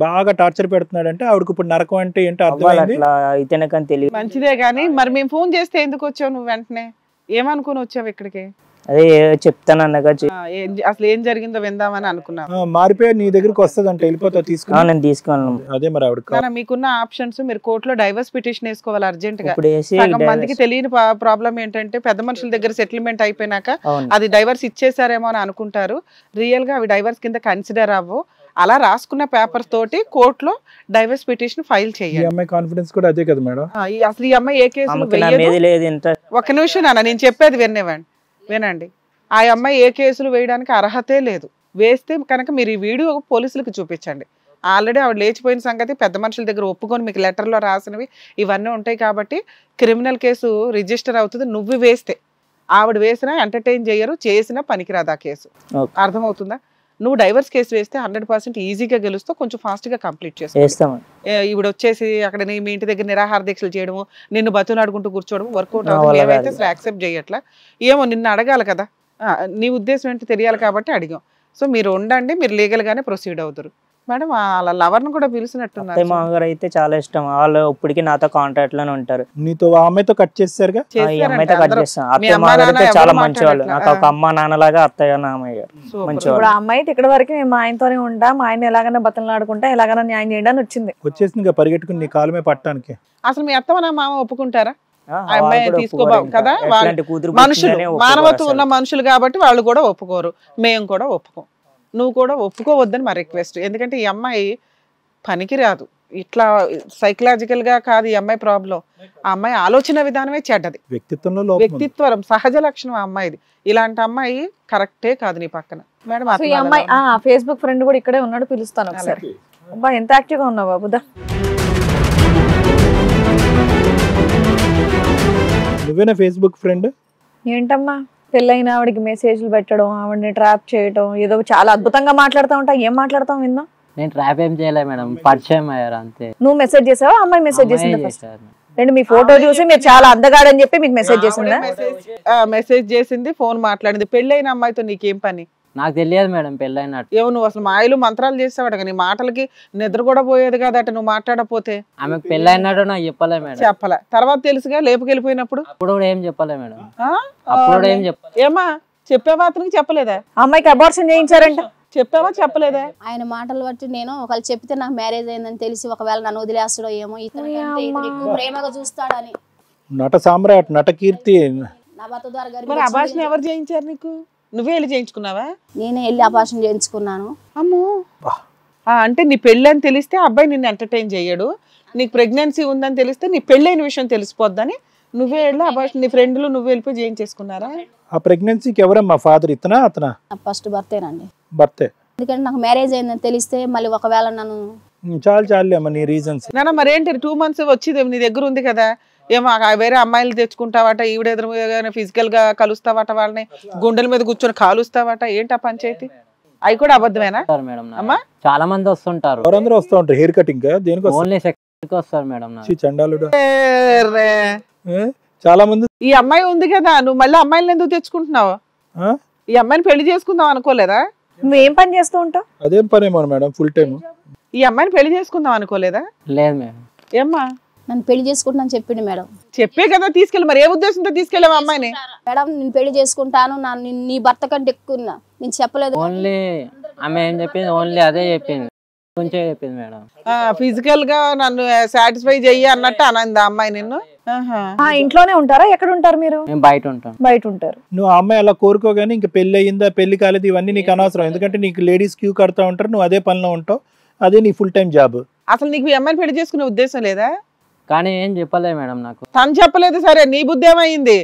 S4: బాగా టార్చర్ పెడుతున్నాడంటే ఆవిడకి ఇప్పుడు నరకం అంటే ఏంటో అర్థమైంది.
S5: అయితేనే కానీ తెలియదు.
S3: మంచిదే కానీ మరి మేము ఫోన్ చేస్తే ఎందుకు వచ్చావు నువ్వు? వెంటనే ఏమనుకుని వచ్చావు ఇక్కడికి?
S5: అదే చెప్తాను అన్నగా
S3: అసలు ఏం జరిగిందో విందామని అనుకున్నాను.
S4: మారిపోయి నీ దగ్గరికి వస్తుందంట, వెళ్ళిపోతావు తీసుకుని.
S5: నేను తీసుకున్నాను.
S4: అదే మరి ఆవిడ
S3: మీకున్న ఆప్షన్స్, మీరు కోర్టులో డైవర్స్ పిటిషన్ వేసుకోవాలి అర్జెంట్ గా. సగం మందికి తెలియని ప్రాబ్లం ఏంటంటే పెద్ద మనుషుల దగ్గర సెటిల్మెంట్ అయిపోయినాక అది డైవర్స్ ఇచ్చేసారేమో అని అనుకుంటారు. రియల్ గా అవి డైవర్స్ కింద కన్సిడర్ అవ్వవు. అలా రాసుకున్న పేపర్ తోటి కోర్టులో డైవర్స్ పిటిషన్ ఫైల్ చేయాలి.
S4: అమ్మాయి కాన్ఫిడెన్స్ కూడా అదే కదా మేడం.
S3: అసలు ఈ అమ్మాయి ఏ కేసులు వేయదు. ఒక నిమిషం నాన్న, నేను చెప్పేది వినండి. ఆ అమ్మాయి ఏ కేసులు వేయడానికి అర్హతే లేదు. వేస్తే కనుక మీరు ఈ వీడియో పోలీసులకు చూపించండి. ఆల్రెడీ ఆవిడ లేచిపోయిన సంగతి పెద్ద మనుషుల దగ్గర ఒప్పుకొని మీకు లెటర్లో రాసినవి ఇవన్నీ ఉంటాయి కాబట్టి క్రిమినల్ కేసు రిజిస్టర్ అవుతుంది. నువ్వు వేస్తే, ఆవిడ వేసినా ఎంటర్టైన్ చేయరు, చేసినా పనికిరాదు ఆ కేసు. అర్థమవుతుందా? నువ్వు డైవర్స్ కేసు వేస్తే 100% ఈజీగా గెలుస్తావు, కొంచెం ఫాస్ట్గా కంప్లీట్ చేస్తావు. ఇప్పుడు వచ్చేసి అక్కడ మీ ఇంటి దగ్గర నిరాహార దీక్షలు చేయడము, నిన్ను బతులాడుకుంటూ కూర్చోవడం వర్కౌట్ అవుతుంది. మేమైతే అసలు యాక్సెప్ట్ చేయట్లా. ఏమో నిన్ను అడగాలి కదా, నీ ఉద్దేశం ఏంటో తెలియాలి కాబట్టి అడిగాం. సో మీరు ఉండండి, మీరు లీగల్గానే ప్రొసీడ్ అవుతారు. మేడం వాళ్ళ లవర్ను కూడా పిలిచినట్టున్నారు.
S5: మామగారు అయితే చాలా ఇష్టం, వాళ్ళు ఇప్పటికీ నాతో కాంటాక్ట్ లోనే ఉంటారు.
S4: నీతో ఆ అమ్మాయితో కట్ చేస్తారుగా?
S5: అత్తయ్య మామగారు చాలా మంచి వాళ్ళు, నాకు ఒక అమ్మ నాన్నలాగా అత్తయ్య నామయ్య మంచి వాళ్ళు.
S1: ఆ అమ్మాయి ఇక్కడ వరకు మేము ఆయనతోనే ఉంటాం, ఆయన ఎలాగైనా బతలాడుకుంటా ఎలాగైనా న్యాయం చేయడానికి
S4: వచ్చేసింది పరిగెట్టుకుని నీ కాలమే పట్టడానికి.
S3: అసలు మీ అత్తమ్మ మామ ఒప్పుకుంటారా? అమ్మాయి తీసుకోబో కదా, మనుషులు మానవత్వం ఉన్న మనుషులు కాబట్టి వాళ్ళు కూడా ఒప్పుకోరు, మేము కూడా ఒప్పుకోం. నువ్వు కూడా ఒప్పుకోవద్దని మా రిక్వెస్ట్. ఎందుకంటే ఈ అమ్మాయి పనికిరాదు. ఇట్లా సైకలాజికల్ గా కాదు ఈ అమ్మాయి ప్రాబ్లం. ఆ అమ్మాయి ఆలోచన విధానమే చెడ్డది, వ్యక్తిత్వం సహజ లక్షణం ఆ అమ్మాయిది. ఇలాంటి అమ్మాయి కరెక్టే కాదు నీ పక్కన. మేడం
S1: ఈ అమ్మాయి ఫేస్బుక్ ఫ్రెండ్ కూడా ఇక్కడే ఉన్నాడు, పిలుస్తాను ఒకసారి. అబ్బా ఎంత యాక్టివ్ గా ఉన్నావు బాబుదా.
S4: నువ్వేనా ఫేస్బుక్ ఫ్రెండ్?
S1: ఏంటమ్మా పెళ్ళైన ఆవిడకి మెసేజ్లు పెట్టడం, ఆవిడని ట్రాప్ చేయడం, ఏదో చాలా అద్భుతంగా మాట్లాడుతూ ఉంటా. ఏం మాట్లాడతావు విన్నా?
S6: నేను ట్రాప్ ఏం చేయలేదు మేడం, పరిచయం అయ్యారు అంతే.
S1: నువ్వు మెసేజ్ చేసావా? అమ్మాయి మెసేజ్ చేసిందా? నేను మీ ఫోటో చూసి మీరు చాలా అందగాడని చెప్పి మీకు మెసేజ్ చేసిందా?
S3: మెసేజ్ చేసింది, ఫోన్ మాట్లాడింది. పెళ్ళైన అమ్మాయితో నీకేం పని?
S6: నాకు తెలియదు మేడం పెళ్ళైనట్టు.
S3: ఏమో నువ్వు అసలు మాయలు మంత్రాలు చేస్తావాడు, నీ మాటలకి నిద్ర కూడా పోయేది కదట నువ్వు మాట్లాడపోతే.
S6: ఆమెకు పెళ్ళైనట్టు నాకు చెప్పలే మేడం.
S3: చెప్పలే, తర్వాత తెలుసుగా లేపుకెళ్ళిపోయినప్పుడు.
S6: అప్పుడు కూడా ఏం చెప్పలే మేడం. అప్పుడు కూడా ఏం చెప్పలే.
S3: ఏమా చెప్పావా? అతనికి చెప్పలేదా?
S1: అమ్మాయికి అబార్షన్ చేయించారంట,
S3: చెప్పావా? చెప్పలేదా?
S2: ఆయన మాటలు బట్టి నేను ఒకవేళ చెప్తే నాకు మ్యారేజ్ అయిందని తెలిసి ఒకవేళ నన్ను వదిలేస్తాడో ఏమో, ఇతను ప్రేమగా చూస్తాడని.
S4: నట సామ్రాట్, నట కీర్తి.
S2: నా భర్త ద్వారా
S3: మరి అబార్షన్ ఎవరు చేయించారు నీకు? నువ్వే వెళ్ళి చేయించుకున్నావా?
S2: నేనే వెళ్ళి అబార్షన్ చేయించుకున్నాను.
S3: అమ్మో, అంటే నీ పెళ్ళి అని తెలిస్తే అబ్బాయి నిన్ను ఎంటర్టైన్ చేయడు, నీకు ప్రెగ్నెన్సీ ఉందని తెలిస్తే నీ పెళ్ళైన విషయం తెలిసిపోద్దని నువ్వే వెళ్ళి అబార్షన్, నీ ఫ్రెండ్లు నువ్వు వెళ్ళిపోయి చేయించేసుకున్నారా?
S4: ఆ ప్రెగ్నెన్సీకి ఎవరమ్మా ఫాదర్? ఇతనా అతనా?
S2: ఫస్ట్ భర్తేనండి.
S4: భర్తే.
S2: ఎందుకంటే నాకు మ్యారేజ్ అయిందని తెలిస్తే మళ్ళీ ఒకవేళ నన్ను
S4: చాలు అమ్మా నీ రీజన్స్.
S3: నాన్న మరేంటి 2 months వచ్చింది నీ దగ్గర ఉంది కదా, ఏమో వేరే అమ్మాయిలు తెచ్చుకుంటావట, ఈవిడ ఎదురు ఫిజికల్ గా కలుస్తావట, వాళ్ళని గుండెల మీద కూర్చొని కాలుస్తావట, ఏంటి ఆ పంచాయతీ? అవి కూడా అబద్ధమేనా అమ్మా?
S6: చాలా మంది వస్తుంటారు,
S4: ఎవరందరూ వస్తూ ఉంటారు. హెయిర్ కటింగ్ దేనికి
S6: ఓన్లీ సెక్స్ వస్తారు మేడం.
S4: చండాలుడు, చాలా మంది
S3: ఈ అమ్మాయి ఉంది కదా, నువ్వు మళ్ళీ అమ్మాయిని ఎందుకు తెచ్చుకుంటున్నావు?
S4: ఆ?
S3: ఈ అమ్మాయిని పెళ్లి చేసుకుందాం అనుకోలేదా?
S1: నువ్వేం పని చేస్తూ ఉంటావు?
S4: అదేం పనేమో మేడం, ఫుల్ టైం.
S3: ఈ అమ్మాయిని పెళ్లి చేసుకుందాం అనుకోలేదా?
S6: లేదు మేడం.
S3: ఏమ్మా
S2: నన్ను పెళ్లి చేసుకుంటానని చెప్పిండు మేడం.
S3: చెప్పే కదా తీసుకెళ్ళి, మరి ఏ ఉద్దేశంతో తీసుకెళ్ళావు అమ్మాయిని?
S2: మేడం నేను పెళ్లి చేసుకుంటాను, నీ భర్త కంటే ఎక్కువ నేను చెప్పలేదు.
S6: ఓన్లీ ఆమె ఏం చెప్పింది, ఓన్లీ అదే చెప్పింది, కొంచెం చెప్పింది మేడం.
S3: ఫిజికల్ గా నన్ను సాటిస్ఫై చెయ్యి అన్నట్టు అనంది ఆ అమ్మాయి నిన్ను.
S1: ఇంట్లోనే ఉంటారా? ఎక్కడ ఉంటారు మీరు?
S6: మేము బయట ఉంటాం.
S1: బయట ఉంటారు.
S4: నువ్వు ఆ అమ్మాయి అలా కోరుకోగానే ఇంకా పెళ్లి అయ్యిందా పెళ్లి కాలేదు ఇవన్నీ నీకు అనవసరం. ఎందుకంటే నీకు లేడీస్ క్యూ కడతా ఉంటారు, నువ్వు అదే పనిలో ఉంటావు, అదే నీ ఫుల్ టైం జాబ్.
S3: అసలు నీకు ఈ అమ్మాయిని పెళ్లి చేసుకునే ఉద్దేశం లేదా?
S6: కానీ ఏం చెప్పలేదు మేడం నాకు.
S3: తను చెప్పలేదు, సరే నీ బుద్ధి ఏమైంది?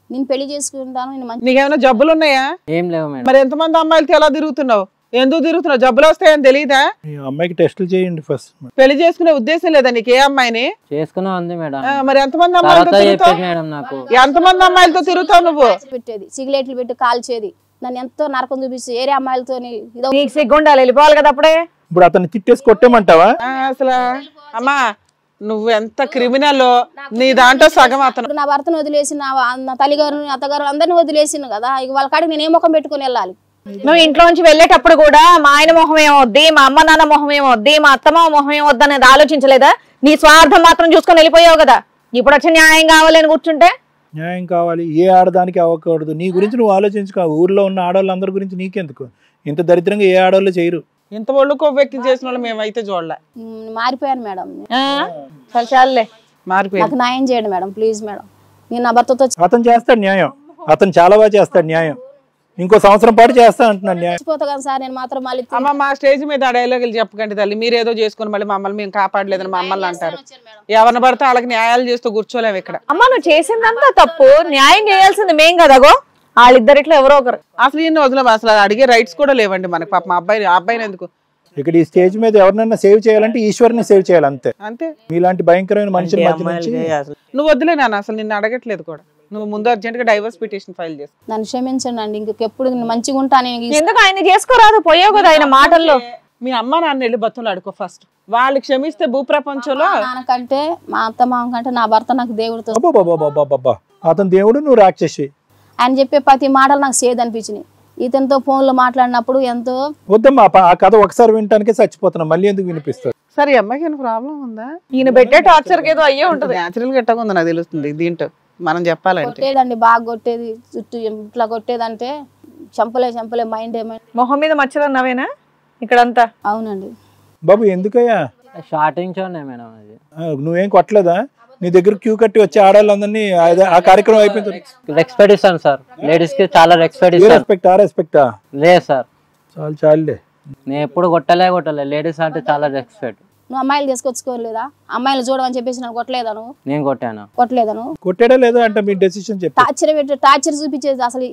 S2: నేను పెళ్లి చేసుకుంటాను, నేను మంచి
S3: నీకేమైనా జబ్బులు ఉన్నాయా?
S6: ఏం లేవు మేడం.
S3: మరి ఎంతమంది అమ్మాయిలతో ఎలా తిరుగుతున్నావు? ఎందుకు తిరుగుతున్నావు? జబ్బులు వస్తాయని తెలియదా?
S4: ఈ అమ్మాయికి టెస్టులు చేయండి ఫస్ట్.
S3: పెళ్లి చేసుకునే ఉద్దేశం లేదా నీకు ఏ అమ్మాయిని?
S6: చేసుకున్నా ఉంది మేడం.
S3: మరి ఎంతమంది అమ్మాయిలతో
S6: తర్వాత
S3: తిరుగుతావు?
S6: చెప్పేది మేడం నాకు.
S3: ఎంతమంది అమ్మాయిలతో తిరుగుతావు నువ్వు?
S2: పెట్టేది, సిగరెట్లు పెట్టి కాల్చేది, నన్ను ఎంతో నరకం చూపిస్తే ఏరే అమ్మాయిలతో ఇదో
S1: నీకు సిగ్గుండాలి, వెళ్ళిపోవాలి కదా అప్పుడే.
S4: ఇప్పుడు అతన్ని తిట్టేసి కొట్టేమంటావా?
S3: అసలు అమ్మా నువ్వు ఎంత క్రిమినల్, నీ దాంట్లో సగం అతను.
S2: నా భర్తను వదిలేసి నా తల్లిగారు అత్తగారు అందరిని వదిలేసింది కదా, ఇక వాళ్ళ కాడికి నేను ఏ ముఖం పెట్టుకుని వెళ్ళాలి?
S1: నువ్వు ఇంట్లో నుంచి వెళ్ళేటప్పుడు కూడా మా ఆయన మొహం ఏమొద్ది, మా అమ్మ నాన్న మొహం ఏమొద్ది, మా అత్తమ్మ మొహం ఏమొద్ది అనేది ఆలోచించలేదా? నీ స్వార్థం మాత్రం చూసుకొని వెళ్ళిపోయావు కదా. ఇప్పుడు వచ్చి న్యాయం కావాలని కూర్చుంటే
S4: న్యాయం కావాలి, ఏ ఆడదానికి అవ్వకూడదు. నీ గురించి నువ్వు ఆలోచించుకో, ఊర్లో ఉన్న ఆడవాళ్ళందరి గురించి నీకెందుకు? ఇంత దరిద్రంగా ఏ ఆడవాళ్ళు చేయరు.
S3: ఇంత ఒళ్ళు కొవ్వెక్కి చేసిన వాళ్ళు మేమైతే చూడలే.
S2: మారిపోయాను మేడం,
S1: సరే చాలులే.
S3: మారిపోయాను.
S2: నాకు న్యాయం చేయండి మేడం ప్లీజ్ మేడం. నేను నా భర్తతో
S4: అతను చేస్తాడు న్యాయం, అతను చాలా బాగా చేస్తాడు న్యాయం. ఇంకో సంవత్సరం పాటు చేస్తా అంటున్నాను న్యాయం.
S2: చచ్చిపోతా కదా సార్, నేను మాత్రం మళ్ళీ
S3: అమ్మ మా స్టేజ్ మీద ఆ డైలాగులు చెప్పకండి తల్లి. మీరు ఏదో చేసుకుని మళ్ళీ మమ్మల్ని మేము కాపాడలేదని మమ్మల్ని అంటారు. ఎవరిని పడితే వాళ్ళకి న్యాయాలు చేస్తూ కూర్చోలేము ఇక్కడ.
S1: అమ్మ నువ్వు చేసిందంతా తప్పు, న్యాయం చేయాల్సింది మేం కదగో. వాళ్ళిద్దరిట్లో ఎవరో ఒకరు.
S3: అసలు ఈయన వదిలేము, అసలు అడిగే రైట్స్ కూడా లేవండి మనకి. పాప మా అబ్బాయిని ఎందుకు
S4: ఇక్కడ ఈ స్టేజ్ మీద ఎవరినైనా సేవ్ చేయాలంటే ఈశ్వర్ని సేవ్ చేయాలి అంతే.
S3: అంతే.
S4: మీలాంటి భయంకరమైన మనుషుల మధ్య నుంచి
S5: అమ్మాయిలకి అసలు
S3: నువ్వు వదిలే నాన్న, అసలు నిన్ను అడగట్లేదు కూడా. నువ్వు ముందు అర్జెంట్ గా డైవర్స్ పిటిషన్ ఫైల్ చేసి
S2: నన్ను క్షమించండి అండి. ఇంకెప్పుడు మంచిగా ఉంటాను.
S1: ఎందుకు ఆయన చేసుకోరాదు? పోయావు కదా ఆయన మాటల్లో.
S3: మీ అమ్మ నాన్న వెళ్ళి బతులు అడుకో ఫస్ట్. వాళ్ళు క్షమిస్తే భూప్రపంచంలో
S2: నాన్నకంటే మా అత్త మామ కంటే నా భర్త నాకు దేవుడితో.
S4: అబ్బా అతను దేవుడు, నువ్వు రాక్షసి.
S2: ఆయన చెప్పే ప్రతి మాటలు నాకు సేద్ అనిపించినాయి. ఇతనితో ఫోన్ లో మాట్లాడినప్పుడు ఎంతో.
S4: వద్దమ్మా, ఆ కథ ఒకసారి వినటానికే చచ్చిపోతున్నా, మళ్ళీ ఎందుకు వినిపిస్తారు?
S3: సరే అమ్మాయికి ఏమైనా ప్రాబ్లం ఉందా?
S1: ఈయన పెట్టే టార్చర్ ఏదో అయ్యే ఉంటది.
S3: న్యాచురల్ గా ఎట్టగా ఉందో నాకు తెలుస్తుంది దీంట్లో మనం చెప్పాలంటే.
S2: కొట్టేదండి, బాగా కొట్టేది, చుట్టూ ఇట్లా కొట్టేదంటే చంపలే మైండ్ ఏమైనా.
S1: మొహం మీద మచ్చలు అన్నావేనా ఇక్కడంతా?
S2: అవునండి
S4: బాబు ఎందుకయ్యా?
S6: స్టార్టింగ్ ఉన్నాయి మేడం. అది
S4: నువ్వేం కొట్టలేదా? నీ దగ్గర క్యూ కట్టి వచ్చే ఆడవాళ్ళందరినీ ఆ కార్యక్రమం అయిపోయింది.
S6: రెస్పెక్ట్ ఇస్తాను సార్, లేడీస్ కి చాలా రెస్పెక్ట్
S4: ఏ
S6: ఇస్తాను.
S4: రెస్పెక్ట్, ఆ రెస్పెక్టా?
S6: లేదు సార్,
S4: చాలులే.
S6: నేను ఎప్పుడు కొట్టలే లేడీస్ అంటే చాలా రెస్పెక్ట్.
S2: నువ్వు అమ్మాయిలు తీసుకొచ్చుకోలేదా? అమ్మాయిలు చూడమని చెప్పేసి నన్ను కొట్టలేదా? నువ్వు
S6: నేను కొట్టాను.
S2: కొట్టలేదా? నువ్వు
S4: కొట్టాడా లేదా అంటే మీ డెసిషన్ చెప్పి
S2: టార్చర్ చూపించేది. అసలు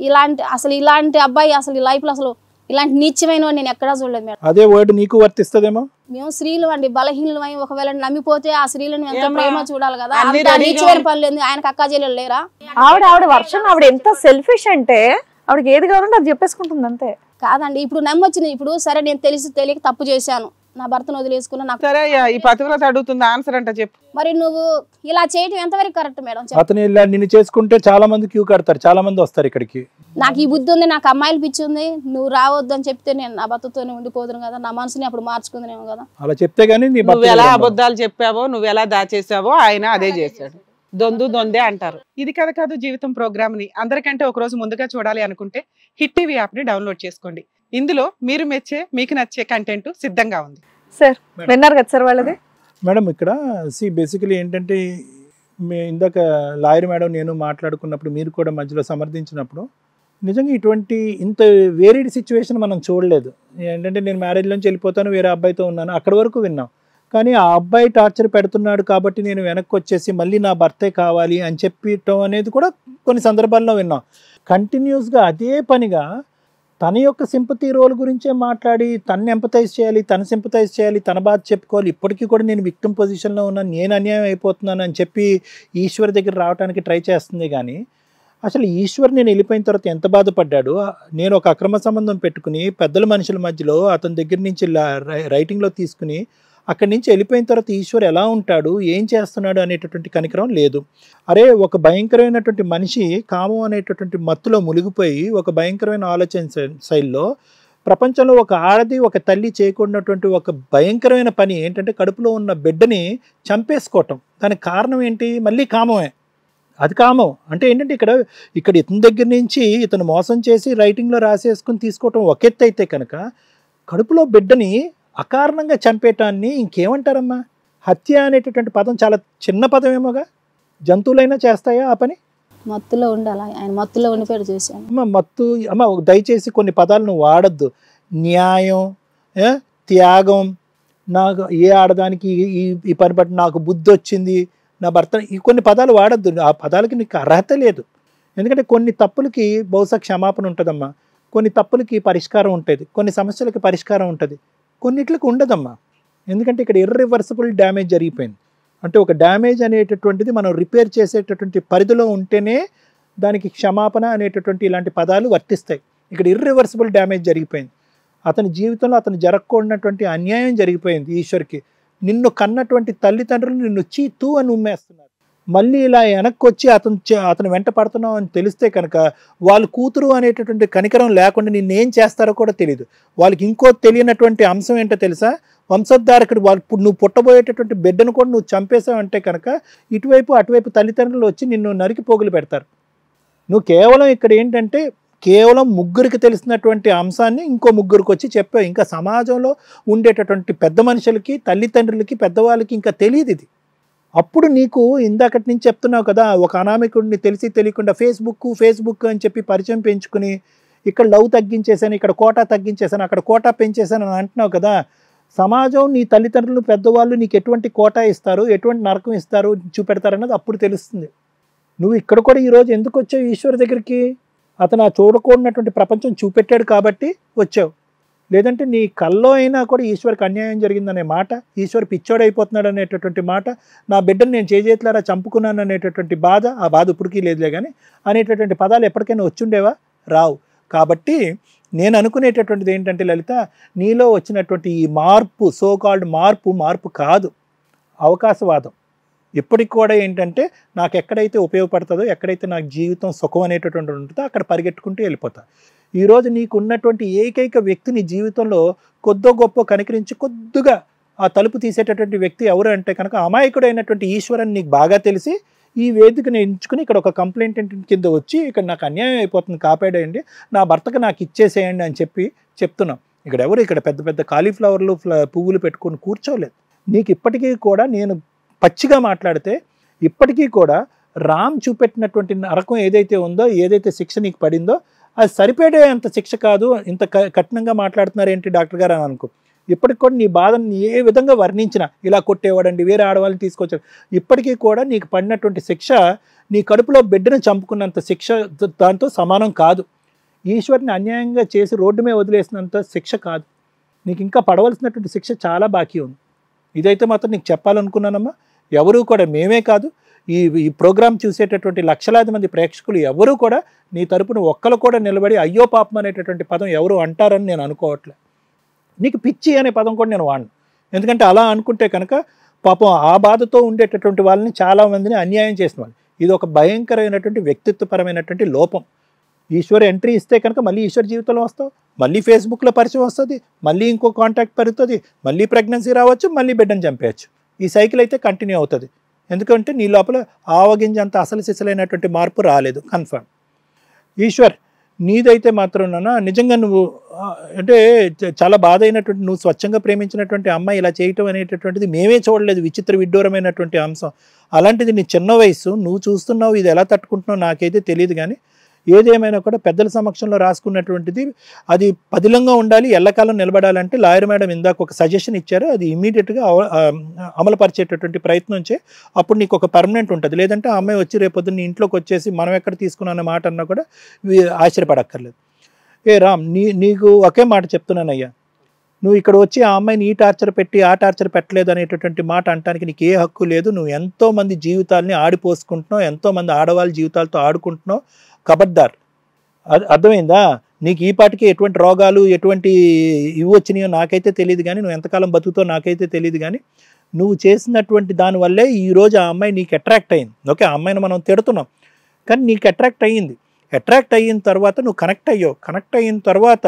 S2: ఇలాంటి అబ్బాయి అసలు ఈ లైఫ్ లో అసలు ఇలాంటి నీచమైన నేను ఎక్కడా చూడలేదు మేడం.
S4: అదే వర్డ్ నీకు వర్తిస్తుందేమో.
S2: మేము స్త్రీలు అండి, బలహీనమై ఒకవేళ నమ్మిపోతే ఆ స్త్రీలను ఎంత ప్రేమ చూడాలి కదా.
S3: అన్ని
S2: అంత నీచమైన పనులు ఎందుకు? ఆయనకు అక్కా చెల్లెలు లేరా?
S1: ఆవిడ వర్షం ఆవిడ ఎంత సెల్ఫిష్ అంటే ఆవిడకి ఏది కావాలంటే అది చెప్పేసుకుంటుంది అంతే.
S2: కాదండి, ఇప్పుడు నమ్మొచ్చింది. ఇప్పుడు సరే నేను తెలియక తప్పు చేశాను, నా భర్తను వదిలేసుకున్నా. నాకు
S3: సరే అయ్యా, ఈ పతివ్రత అడుగుతుంది ఆన్సర్ అంటే చెప్పు.
S2: మరి నువ్వు ఇలా చేయటం ఎంతవరకు కరెక్ట్ మేడం?
S4: అతను ఇలా నిన్ను చేసుకుంటే చాలా మంది క్యూ కడతారు, చాలా మంది వస్తారు ఇక్కడికి.
S2: నాకు ఈ బుద్ధి ఉంది, నాకు అమ్మాయిలు పిచ్చి ఉంది. నువ్వు రావద్దు అని చెప్తే నేను నా భర్తతోనే ఉండిపోదును కదా, నా మనసుని అప్పుడు మార్చుకుందేమో కదా.
S4: అలా చెప్తే గానీ నీ
S3: నువ్వు ఎలా అబద్ధాలు చెప్పావో, నువ్వు ఎలా దాచేసావో ఆయన అదే చేశాడు. దొందే అంటారు. ఇది కథ కాదు జీవితం ప్రోగ్రామ్ ని అందరికంటే ఒక రోజు ముందుగా చూడాలి అనుకుంటే హిట్ టీవీ యాప్ ని డౌన్లోడ్ చేసుకోండి. ఇందులో మీరు మెచ్చే, మీకు నచ్చే కంటెంట్ సిద్ధంగా ఉంది.
S1: సార్ విన్నారు కదా సార్ వాళ్ళది.
S4: మేడం ఇక్కడ బేసికలీ ఏంటంటే ఇందాక లాయర్ మేడం నేను మాట్లాడుకున్నప్పుడు మీరు కూడా మధ్యలో సమర్థించినప్పుడు నిజంగా ఇటువంటి ఇంత వేరీడ్ సిచ్యువేషన్ మనం చూడలేదు. ఏంటంటే నేను మ్యారేజ్లోంచి వెళ్ళిపోతాను, వేరే అబ్బాయితో ఉన్నాను, అక్కడి వరకు విన్నాం. కానీ ఆ అబ్బాయి టార్చర్ పెడుతున్నాడు కాబట్టి నేను వెనక్కి వచ్చేసి మళ్ళీ నా భర్తే కావాలి అని చెప్పటం అనేది కూడా కొన్ని సందర్భాల్లో విన్నాం. కంటిన్యూస్గా అదే పనిగా తన యొక్క సింపతి రోల్ గురించే మాట్లాడి తనని ఎంపతైజ్ చేయాలి, తన సింపతైజ్ చేయాలి, తన బాధ చెప్పుకోవాలి. ఇప్పటికీ కూడా నేను విక్టిమ్ పొజిషన్లో ఉన్నాను, నేను అన్యాయం అయిపోతున్నాను అని చెప్పి ఈశ్వర్ దగ్గర రావడానికి ట్రై చేస్తుంది. కానీ అసలు ఈశ్వర్ నేను వెళ్ళిపోయిన తర్వాత ఎంత బాధపడ్డాడు. నేను ఒక అక్రమ సంబంధం పెట్టుకుని పెద్దల మనుషుల మధ్యలో అతని దగ్గర నుంచి రైటింగ్లో తీసుకుని అక్కడి నుంచి వెళ్ళిపోయిన తర్వాత ఈశ్వర్ ఎలా ఉంటాడు, ఏం చేస్తున్నాడు అనేటటువంటి కనికరం లేదు. అరే ఒక భయంకరమైనటువంటి మనిషి కామం అనేటటువంటి మత్తులో మునిగిపోయి ఒక భయంకరమైన ఆలోచన శైలిలో ప్రపంచంలో ఒక ఆడది ఒక తల్లి చేయకూడనటువంటి ఒక భయంకరమైన పని ఏంటంటే కడుపులో ఉన్న బిడ్డని చంపేసుకోవటం. దానికి కారణం ఏంటి? మళ్ళీ కామమే. అది కామం అంటే ఏంటంటే ఇక్కడ ఇతని దగ్గర నుంచి ఇతను మోసం చేసి రైటింగ్లో రాసేసుకుని తీసుకోవటం ఒక ఎత్తు అయితే కనుక కడుపులో బిడ్డని అకారణంగా చంపేటాన్ని ఇంకేమంటారమ్మా? హత్య అనేటటువంటి పదం చాలా చిన్న పదం ఏమోగా. జంతువులైనా చేస్తాయా ఆ పని?
S2: మత్తులో ఉండాలి, ఆయన మత్తులో ఉండిపోయాడు చూశాను.
S4: అమ్మ దయచేసి కొన్ని పదాలు నువ్వు వాడద్దు. న్యాయం, త్యాగం, నాకు ఏ ఆడదానికి ఈ పని బట్టి నాకు బుద్ధి వచ్చింది, నా భర్త, ఈ కొన్ని పదాలు వాడద్దు. ఆ పదాలకి నీకు అర్హత లేదు. ఎందుకంటే కొన్ని తప్పులకి బహుశా క్షమాపణ ఉంటుందమ్మా, కొన్ని తప్పులకి పరిష్కారం ఉంటుంది, కొన్ని సమస్యలకి పరిష్కారం ఉంటుంది, కొన్నిట్లకి ఉండదమ్మా. ఎందుకంటే ఇక్కడ ఇర్రివర్సిబుల్ డ్యామేజ్ జరిగిపోయింది. అంటే ఒక డ్యామేజ్ అనేటటువంటిది మనం రిపేర్ చేసేటటువంటి పరిధిలో ఉంటేనే దానికి క్షమాపణ అనేటటువంటి ఇలాంటి పదాలు వర్తిస్తాయి. ఇక్కడ ఇర్రివర్సిబుల్ డ్యామేజ్ జరిగిపోయింది. అతని జీవితంలో అతను జరగకూడనటువంటి అన్యాయం జరిగిపోయింది. ఈశ్వర్కి నిన్ను కన్నటువంటి తల్లిదండ్రులు నిన్ను చీతూ అని ఉమ్మేస్తున్నారు. మళ్ళీ ఇలా వెనక్కి వచ్చి అతను వెంట పడుతున్నావు అని తెలిస్తే కనుక వాళ్ళ కూతురు అనేటటువంటి కనికరం లేకుండా నిన్నేం చేస్తారో కూడా తెలియదు. వాళ్ళకి ఇంకో తెలియనటువంటి అంశం ఏంటో తెలుసా? వంశోద్ధారకుడు. నువ్వు పుట్టబోయేటటువంటి బిడ్డను కూడా నువ్వు చంపేసావంటే కనుక ఇటువైపు అటువైపు తల్లిదండ్రులు వచ్చి నిన్ను నరికి పోగులు పెడతారు. నువ్వు కేవలం ఇక్కడ ఏంటంటే కేవలం ముగ్గురికి తెలిసినటువంటి అంశాన్ని ఇంకో ముగ్గురికి వచ్చి చెప్పావు. ఇంకా సమాజంలో ఉండేటటువంటి పెద్ద మనుషులకి, తల్లిదండ్రులకి, పెద్దవాళ్ళకి ఇంకా తెలియదు ఇది. అప్పుడు నీకు ఇందాకటి నుంచి చెప్తున్నావు కదా, ఒక అనామికుడిని తెలిసి తెలియకుండా ఫేస్బుక్ అని చెప్పి పరిచయం పెంచుకుని ఇక్కడ లవ్ తగ్గించేసాను, ఇక్కడ కోటా తగ్గించేసాను, అక్కడ కోటా పెంచేసాను అని అంటున్నావు కదా. సమాజం, నీ తల్లిదండ్రులు, పెద్దవాళ్ళు నీకు ఎటువంటి కోటా ఇస్తారు, ఎటువంటి నరకం ఇస్తారు, చూపెడతారన్నది అప్పుడు తెలుస్తుంది. నువ్వు ఇక్కడ కూడా ఈరోజు ఎందుకు వచ్చావు ఈశ్వర్ దగ్గరికి? అతను ఆ చూడకూడనటువంటి ప్రపంచం చూపెట్టాడు కాబట్టి వచ్చావు. లేదంటే నీ కల్లో అయినా కూడా ఈశ్వర్కి అన్యాయం జరిగిందనే మాట, ఈశ్వర్ పిచ్చోడైపోతున్నాడు అనేటటువంటి మాట, నా బిడ్డను నేను చేజేతులారా చంపుకున్నాను అనేటటువంటి బాధ, ఆ బాధ ఇప్పటికీ లేదులే కానీ అనేటటువంటి పదాలు ఎప్పటికైనా వచ్చుండేవా? రావు. కాబట్టి నేను అనుకునేటటువంటిది ఏంటంటే లలిత, నీలో వచ్చినటువంటి ఈ మార్పు, సో కాల్డ్ మార్పు కాదు, అవకాశవాదం. ఇప్పటికి కూడా ఏంటంటే నాకు ఎక్కడైతే ఉపయోగపడుతుందో, ఎక్కడైతే నాకు జీవితం సుఖం అనేటటువంటి ఉంటుందో అక్కడ పరిగెట్టుకుంటూ వెళ్ళిపోతా. ఈరోజు నీకు ఉన్నటువంటి ఏకైక వ్యక్తి నీ జీవితంలో కొద్దో గొప్ప కనికరించి కొద్దిగా ఆ తలుపు తీసేటటువంటి వ్యక్తి ఎవరు అంటే కనుక అమాయకుడైనటువంటి ఈశ్వరని నీకు బాగా తెలిసి ఈ వేదికను ఎంచుకుని ఇక్కడ ఒక కంప్లైంట్ కింద వచ్చి ఇక్కడ నాకు అన్యాయం అయిపోతుంది, కాపాడేయండి, నా భర్తకు నాకు ఇచ్చేసేయండి అని చెప్తున్నాం. ఇక్కడ ఎవరు ఇక్కడ పెద్ద పెద్ద కాలీఫ్లవర్లు పువ్వులు పెట్టుకొని కూర్చోలేదు. నీకు ఇప్పటికీ కూడా నేను పచ్చిగా మాట్లాడితే ఇప్పటికీ కూడా రామ్ చూపెట్టినటువంటి నరకం ఏదైతే ఉందో, ఏదైతే శిక్ష నీకు పడిందో అది సరిపడే అంత శిక్ష కాదు. ఇంత కఠినంగా మాట్లాడుతున్నారు ఏంటి డాక్టర్ గారు అని అనుకో. ఇప్పటికి కూడా నీ బాధను ఏ విధంగా వర్ణించినా, ఇలా కొట్టేవాడండి, వేరే ఆడవాళ్ళని తీసుకొచ్చాడు, ఇప్పటికీ కూడా నీకు పడినటువంటి శిక్ష నీ కడుపులో బిడ్డను చంపుకున్నంత శిక్ష దాంతో సమానం కాదు. ఈశ్వర్ని అన్యాయంగా చేసి రోడ్డు మీద వదిలేసినంత శిక్ష కాదు. నీకు ఇంకా పడవలసినటువంటి శిక్ష చాలా బాకీ ఉంది. ఇదైతే మాత్రం నీకు చెప్పాలనుకున్నానమ్మా. ఎవరూ కూడా, మేమే కాదు, ఈ ప్రోగ్రాం చూసేటటువంటి లక్షలాది మంది ప్రేక్షకులు ఎవరూ కూడా నీ తరపున ఒక్కరు కూడా నిలబడి అయ్యో పాపం అనేటటువంటి పదం ఎవరు అంటారని నేను అనుకోవట్లే. నీకు పిచ్చి అనే పదం కూడా నేను వాడను. ఎందుకంటే అలా అనుకుంటే కనుక పాపం ఆ బాధతో ఉండేటటువంటి వాళ్ళని చాలామందిని అన్యాయం చేసిన వాళ్ళు. ఇది ఒక భయంకరమైనటువంటి వ్యక్తిత్వపరమైనటువంటి లోపం. ఈశ్వర్ ఎంట్రీ ఇస్తే కనుక మళ్ళీ ఈశ్వర్ జీవితంలో వస్తావు, మళ్ళీ ఫేస్బుక్లో పరిచయం వస్తుంది, మళ్ళీ ఇంకో కాంటాక్ట్ పెరుగుతుంది, మళ్ళీ ప్రెగ్నెన్సీ రావచ్చు, మళ్ళీ బిడ్డను చంపేయచ్చు. ఈ సైకిల్ అయితే కంటిన్యూ అవుతుంది. ఎందుకంటే నీ లోపల ఆవగింజంత అసలు సిసలైనటువంటి మార్పు రాలేదు, కన్ఫర్మ్. ఈశ్వర్ నీదైతే మాత్రం నిజంగా నువ్వు అంటే చాలా బాధ అయినటువంటి, నువ్వు స్వచ్ఛంగా ప్రేమించినటువంటి అమ్మాయి ఇలా చేయటం అనేటటువంటిది మేమే చూడలేదు, విచిత్ర విడ్డూరమైనటువంటి అంశం. అలాంటిది నీ చిన్న వయసు, నువ్వు చూస్తున్నావు, ఇది ఎలా తట్టుకుంటున్నావు నాకైతే తెలియదు. కానీ ఏదేమైనా కూడా పెద్దల సమక్షంలో రాసుకున్నటువంటిది అది పదిలంగా ఉండాలి, ఎల్లకాలం నిలబడాలంటే లాయర్ మేడం ఇందాక ఒక సజెషన్ ఇచ్చారు, అది ఇమీడియట్గా అమలుపరిచేటటువంటి ప్రయత్నం చే. అప్పుడు నీకు ఒక పర్మనెంట్ ఉంటుంది. లేదంటే ఆ అమ్మాయి వచ్చి రేపొద్దు నీ ఇంట్లోకి వచ్చేసి మనం ఎక్కడ తీసుకున్నాన్న మాట అన్నా కూడా ఆశ్చర్యపడక్కర్లేదు. రామ్, నీకు ఒకే మాట చెప్తున్నానయ్యా, నువ్వు ఇక్కడ వచ్చి ఆ అమ్మాయిని ఈ టార్చర్ పెట్టి ఆ టార్చర్ పెట్టలేదు అనేటటువంటి మాట అనడానికి నీకు ఏ హక్కు లేదు. నువ్వు ఎంతోమంది జీవితాలని ఆడిపోసుకుంటున్నావు, ఎంతోమంది ఆడవాళ్ళ జీవితాలతో ఆడుకుంటున్నావు. కబడ్దార్, అర్థమైందా? నీకు ఈ పాటికి ఎటువంటి రోగాలు ఎటువంటి ఇవి వచ్చినాయో నాకైతే తెలియదు, కానీ నువ్వు ఎంతకాలం బతుకుతో నాకైతే తెలియదు, కానీ నువ్వు చేసినటువంటి దానివల్లే ఈరోజు ఆ అమ్మాయి నీకు అట్రాక్ట్ అయింది. ఓకే, ఆ అమ్మాయిని మనం తిడుతున్నాం, కానీ నీకు అట్రాక్ట్ అయ్యింది. అట్రాక్ట్ అయిన తర్వాత నువ్వు కనెక్ట్ అయ్యావు. కనెక్ట్ అయిన తర్వాత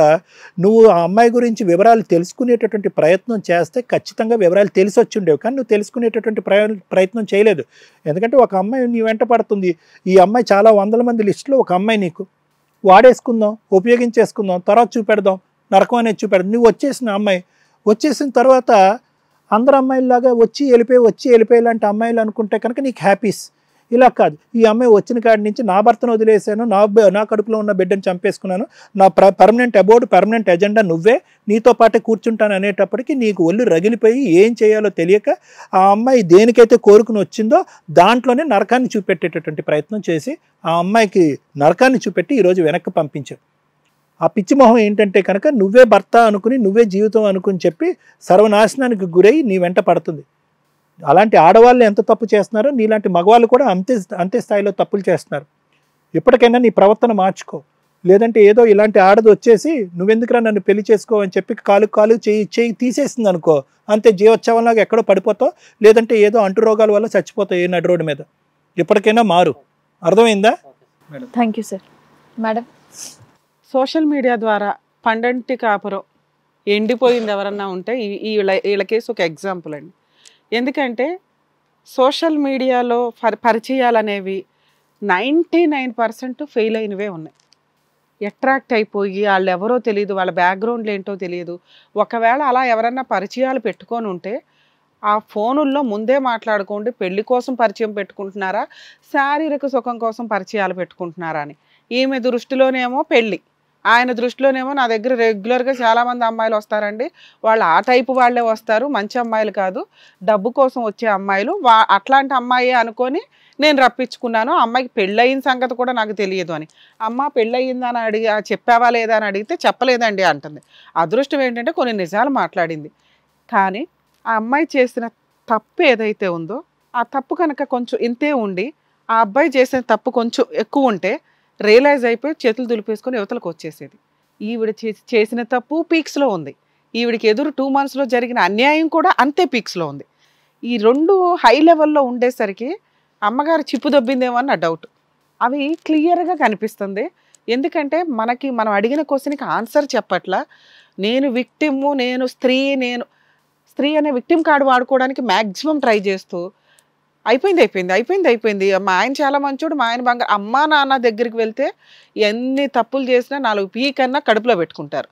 S4: నువ్వు ఆ అమ్మాయి గురించి వివరాలు తెలుసుకునేటటువంటి ప్రయత్నం చేస్తే ఖచ్చితంగా వివరాలు తెలిసి వచ్చి ఉండేవి, కానీ నువ్వు తెలుసుకునేటటువంటి ప్రయత్నం చేయలేదు. ఎందుకంటే ఒక అమ్మాయి నీ వెంట పడుతుంది. ఈ అమ్మాయి చాలా వందల మంది లిస్టులో ఒక అమ్మాయి నీకు వాడేసుకుందాం, ఉపయోగించేసుకుందాం, తర్వాత చూపెడదాం, నరకం అనేది చూపెడదాం. నువ్వు వచ్చేసిన అమ్మాయి వచ్చేసిన తర్వాత అందరు అమ్మాయిలాగా వచ్చి వెళ్ళిపోయి లాంటి అమ్మాయిలు అనుకుంటే కనుక నీకు హ్యాపీస్. ఇలా కాదు, ఈ అమ్మాయి వచ్చిన కాడి నుంచి నా భర్తను వదిలేసాను, నా కడుపులో ఉన్న బిడ్డను చంపేసుకున్నాను, నా పర్మనెంట్ ఎజెండా నువ్వే, నీతో పాటే కూర్చుంటాను అనేటప్పటికీ నీకు ఒళ్ళు రగిలిపోయి ఏం చేయాలో తెలియక ఆ అమ్మాయి దేనికైతే కోరుకుని వచ్చిందో దాంట్లోనే నరకాన్ని చూపెట్టేటటువంటి ప్రయత్నం చేసి ఆ అమ్మాయికి నరకాన్ని చూపెట్టి ఈరోజు వెనక్కి పంపించావు. ఆ పిచ్చి మొహం ఏంటంటే కనుక నువ్వే భర్త అనుకుని నువ్వే జీవితం అనుకుని చెప్పి సర్వనాశనానికి గురై నీ వెంట పడుతుంది. అలాంటి ఆడవాళ్ళు ఎంత తప్పు చేస్తున్నారో నీలాంటి మగవాళ్ళు కూడా అంతే స్థాయిలో తప్పులు చేస్తున్నారు. ఇప్పటికైనా నీ ప్రవర్తన మార్చుకో, లేదంటే ఏదో ఇలాంటి ఆడది వచ్చేసి నువ్వెందుకురా నన్ను పెళ్లి చేసుకో అని చెప్పి కాలు చేయి తీసేసింది అనుకో, అంతే జీవోత్సవంలాగా ఎక్కడో పడిపోతావు, లేదంటే ఏదో అంటు రోగాల వల్ల చచ్చిపోతావు ఏ నడి రోడ్డు మీద. ఇప్పటికైనా మారు, అర్థమైందా?
S1: Thank you sir. Madam,
S3: social media ద్వారా పండంటి కాపురం ఎండిపోయింది ఎవరన్నా ఉంటే వీళ్ళ కేసు ఒక ఎగ్జాంపుల్ అండి. ఎందుకంటే సోషల్ మీడియాలో పరిచయాలు అనేవి 99% ఫెయిల్ అయినవే ఉన్నాయి. అట్రాక్ట్ అయిపోయి వాళ్ళు ఎవరో తెలియదు, వాళ్ళ బ్యాక్గ్రౌండ్లు ఏంటో తెలియదు. ఒకవేళ అలా ఎవరన్నా పరిచయాలు పెట్టుకొని ఉంటే ఆ ఫోనుల్లో ముందే మాట్లాడుకోండి, పెళ్లి కోసం పరిచయం పెట్టుకుంటున్నారా, శారీరక సుఖం కోసం పరిచయాలు పెట్టుకుంటున్నారా అని. ఈమె దృష్టిలోనేమో పెళ్ళి, ఆయన దృష్టిలోనేమో నా దగ్గర రెగ్యులర్గా చాలామంది అమ్మాయిలు వస్తారండి, వాళ్ళు ఆ టైపు వాళ్ళే వస్తారు, మంచి అమ్మాయిలు కాదు, డబ్బు కోసం వచ్చే అమ్మాయిలు, అట్లాంటి అమ్మాయి అనుకొని నేను రప్పించుకున్నాను, అమ్మాయికి పెళ్ళయిన సంగతి కూడా నాకు తెలియదు అని. అమ్మ పెళ్ళయిందని చెప్పావా లేదా అని అడిగితే చెప్పలేదండి అంటుంది. అదృష్టం ఏంటంటే కొన్ని నిజాలు మాట్లాడింది. కానీ ఆ అమ్మాయి చేసిన తప్పు ఏదైతే ఉందో ఆ తప్పు కనుక కొంచెం ఇంతే ఉండి ఆ అబ్బాయి చేసిన తప్పు కొంచెం ఎక్కువ ఉంటే రియలైజ్ అయిపోయి చేతులు దులిపేసుకొని యువతలకు వచ్చేసేది. ఈవిడ చేసిన తప్పు పీక్స్లో ఉంది, ఈవిడికి ఎదురు 2 monthsలో జరిగిన అన్యాయం కూడా అంతే పీక్స్లో ఉంది. ఈ రెండు హై లెవెల్లో ఉండేసరికి అమ్మగారు చిప్పు దొబ్బిందేమో అని నా డౌట్. అవి క్లియర్గా కనిపిస్తుంది. ఎందుకంటే మనం అడిగిన క్వశ్చన్కి ఆన్సర్ చెప్పట్లా. నేను విక్టిమ్, నేను స్త్రీ అనే విక్టిమ్ కార్డు వాడుకోవడానికి మ్యాక్సిమం ట్రై చేస్తూ అయిపోయింది. మా ఆయన చాలా మంచోడు, మా ఆయన బంగారు. అమ్మా నాన్న దగ్గరికి వెళ్తే ఎన్ని తప్పులు చేసినా 4 పీకన్నా కడుపులో పెట్టుకుంటారు.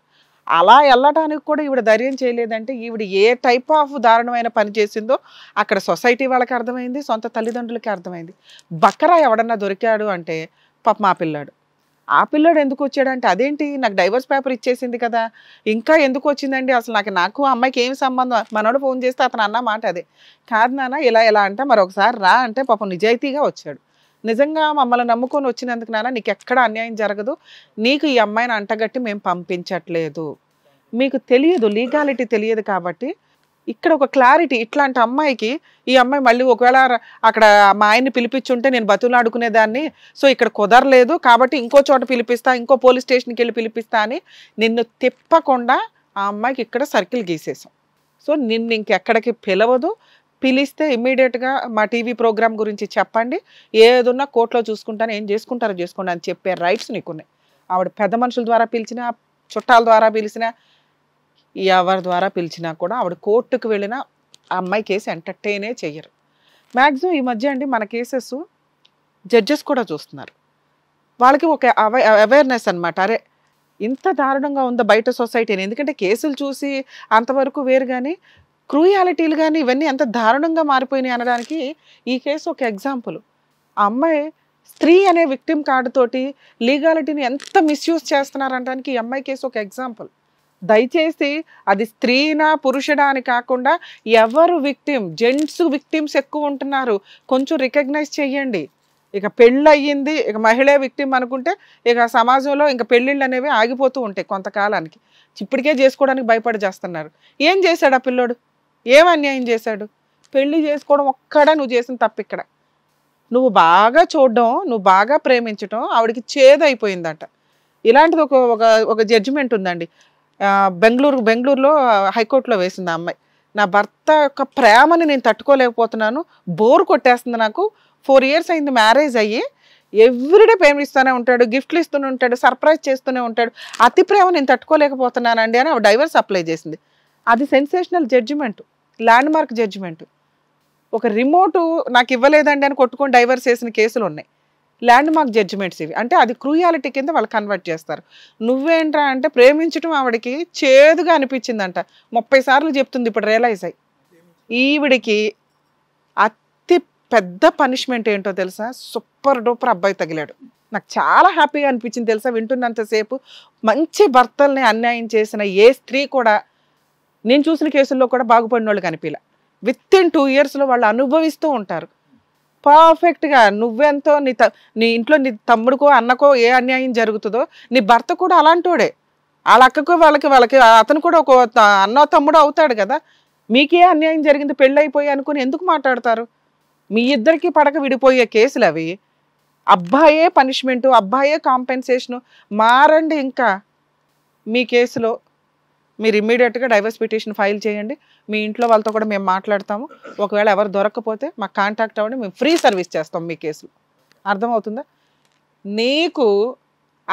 S3: అలా వెళ్ళటానికి కూడా ఈవిడ ధైర్యం చేయలేదంటే ఈవిడ ఏ టైప్ ఆఫ్ దారుణమైన పని చేసిందో అక్కడ సొసైటీ వాళ్ళకి అర్థమైంది, సొంత తల్లిదండ్రులకి అర్థమైంది. బక్కరా ఎవడన్నా దొరికాడు అంటే పాప మా పిల్లాడు. ఆ పిల్లాడు ఎందుకు వచ్చాడంటే అదేంటి నాకు డైవర్స్ పేపర్ ఇచ్చేసింది కదా, ఇంకా ఎందుకు వచ్చిందండి అసలు నాకు అమ్మాయికి ఏం సంబంధం. మనోడు ఫోన్ చేస్తే అతను అన్న మాట అదే, కాదు నాన్న ఇలా అంటే మరొకసారి రా అంటే పాపం నిజాయితీగా వచ్చాడు. నిజంగా మమ్మల్ని నమ్ముకొని వచ్చినందుకు నాన్న నీకు ఎక్కడ అన్యాయం జరగదు, నీకు ఈ అమ్మాయిని అంటగట్టి మేము పంపించట్లేదు, మీకు తెలియదు లీగాలిటీ తెలియదు కాబట్టి ఇక్కడ ఒక క్లారిటీ. ఇట్లాంటి అమ్మాయికి ఈ అమ్మాయి మళ్ళీ ఒకవేళ అక్కడ మా ఆయన్ని పిలిపించుంటే నేను బతులాడుకునేదాన్ని, సో ఇక్కడ కుదరలేదు కాబట్టి ఇంకో చోట పిలిపిస్తా, ఇంకో పోలీస్ స్టేషన్కి వెళ్ళి పిలిపిస్తా అని నిన్ను తిప్పకుండా ఆ అమ్మాయికి ఇక్కడ సర్కిల్ గీసేసాం. సో నిన్ను ఇంకెక్కడికి పిలవదు, పిలిస్తే ఇమ్మీడియట్గా మా టీవీ ప్రోగ్రామ్ గురించి చెప్పండి, ఏదున్నా కోర్టులో చూసుకుంటాను, ఏం చేసుకుంటారో చేసుకోండి అని చెప్పే రైట్స్ నీకున్నాయి. ఆవిడ పెద్ద మనుషుల ద్వారా పిలిచినా, చుట్టాల ద్వారా పిలిచినా, ఎవరి ద్వారా పిలిచినా కూడా ఆవిడ కోర్టుకు వెళ్ళినా ఆ అమ్మాయి కేసు ఎంటర్టైనే చెయ్యరు. మ్యాక్సిమం ఈ మధ్య అండి మన కేసెస్ జడ్జెస్ కూడా చూస్తున్నారు, వాళ్ళకి ఒక అవేర్నెస్ అనమాట, అరే ఇంత దారుణంగా ఉందో బయట సొసైటీని. ఎందుకంటే కేసులు చూసి అంతవరకు వేరు, కానీ క్రూయాలిటీలు కానీ ఇవన్నీ ఎంత దారుణంగా మారిపోయినాయి అనడానికి ఈ కేసు ఒక ఎగ్జాంపుల్. ఆ అమ్మాయి స్త్రీ అనే విక్టిమ్ కార్డుతోటి లీగాలిటీని ఎంత మిస్యూజ్ చేస్తున్నారనడానికి ఈ అమ్మాయి కేసు ఒక ఎగ్జాంపుల్. దయచేసి అది స్త్రీనా పురుషుడా అని కాకుండా ఎవరు విక్టిమ్, జెంట్స్ విక్టిమ్స్ ఎక్కువ ఉంటున్నారు, కొంచెం రికగ్నైజ్ చేయండి. ఇక పెళ్ళి అయ్యింది, ఇక మహిళే విక్టిమ్ అనుకుంటే ఇక సమాజంలో ఇంకా పెళ్ళిళ్ళు అనేవి ఆగిపోతూ ఉంటాయి కొంతకాలానికి. ఇప్పటికే చేసుకోవడానికి భయపడి చేస్తున్నారు. ఏం చేశాడు ఆ పిల్లోడు, ఏం అన్యాయం చేశాడు? పెళ్లి చేసుకోవడం ఒక్కడా నువ్వు చేసిన తప్పు. ఇక్కడ నువ్వు బాగా చూడడం, నువ్వు బాగా ప్రేమించడం ఆవిడకి చేదైపోయిందట. ఇలాంటిది ఒక జడ్జిమెంట్ ఉందండి. బెంగళూరులో హైకోర్టులో వేసింది ఆ అమ్మాయి. నా భర్త యొక్క ప్రేమని నేను తట్టుకోలేకపోతున్నాను, బోర్ కొట్టేస్తుంది నాకు, 4 years అయింది మ్యారేజ్ అయ్యి, ఎవ్రీడే పేమెంట్ ఇస్తూనే ఉంటాడు, గిఫ్ట్లు ఇస్తూనే ఉంటాడు, సర్ప్రైజ్ చేస్తూనే ఉంటాడు, అతి ప్రేమ నేను తట్టుకోలేకపోతున్నానండి అని ఆవిడ డైవర్స్ అప్లై చేసింది. అది sensational judgement, landmark judgement. ఒక రిమోటు నాకు ఇవ్వలేదండి అని కొట్టుకొని డైవర్స్ చేసిన కేసులు ఉన్నాయి. ల్యాండ్ మార్క్ జడ్జిమెంట్స్ ఇవి. అంటే అది క్రూయాలిటీ కింద వాళ్ళు కన్వర్ట్ చేస్తారు. నువ్వేంట్రా అంటే ప్రేమించడం ఆవిడకి చేదుగా అనిపించిందంట, 30 సార్లు చెప్తుంది ఇప్పుడు రియలైజ్ అయ్యి. ఈవిడికి అతి పెద్ద పనిష్మెంట్ ఏంటో తెలుసా? సూపర్ డూపర్ అబ్బాయి తగిలాడు. నాకు చాలా హ్యాపీగా అనిపించింది తెలుసా వింటున్నంతసేపు. మంచి భర్తల్ని అన్యాయం చేసిన ఏ స్త్రీ కూడా నేను చూసిన కేసుల్లో కూడా బాగుపడిన వాళ్ళు కనిపించలే. విత్ ఇన్ 2 yearsలో వాళ్ళు అనుభవిస్తూ ఉంటారు పర్ఫెక్ట్గా. నువ్వెంతో నీ ఇంట్లో నీ తమ్ముడికో అన్నకో ఏ అన్యాయం జరుగుతుందో నీ భర్త కూడా అలాంటోడే. వాళ్ళ అక్కకో వాళ్ళకి అతను కూడా ఒక అన్నో తమ్ముడు అవుతాడు కదా. మీకే అన్యాయం జరిగింది పెళ్ళైపోయి అనుకుని ఎందుకు మాట్లాడతారు? మీ ఇద్దరికి పడక విడిపోయే కేసులు అవి. అబ్బాయే పనిష్మెంటు, అబ్బాయే కాంపెన్సేషను. మారండి. ఇంకా మీ కేసులో మీరు ఇమ్మీడియట్గా డైవర్స్ పిటిషన్ ఫైల్ చేయండి. మీ ఇంట్లో వాళ్ళతో కూడా మేము మాట్లాడతాము. ఒకవేళ ఎవరు దొరకకపోతే మాకు కాంటాక్ట్ అవ్వండి, మేము ఫ్రీ సర్వీస్ చేస్తాం మీ కేసులో. అర్థమవుతుందా? నీకు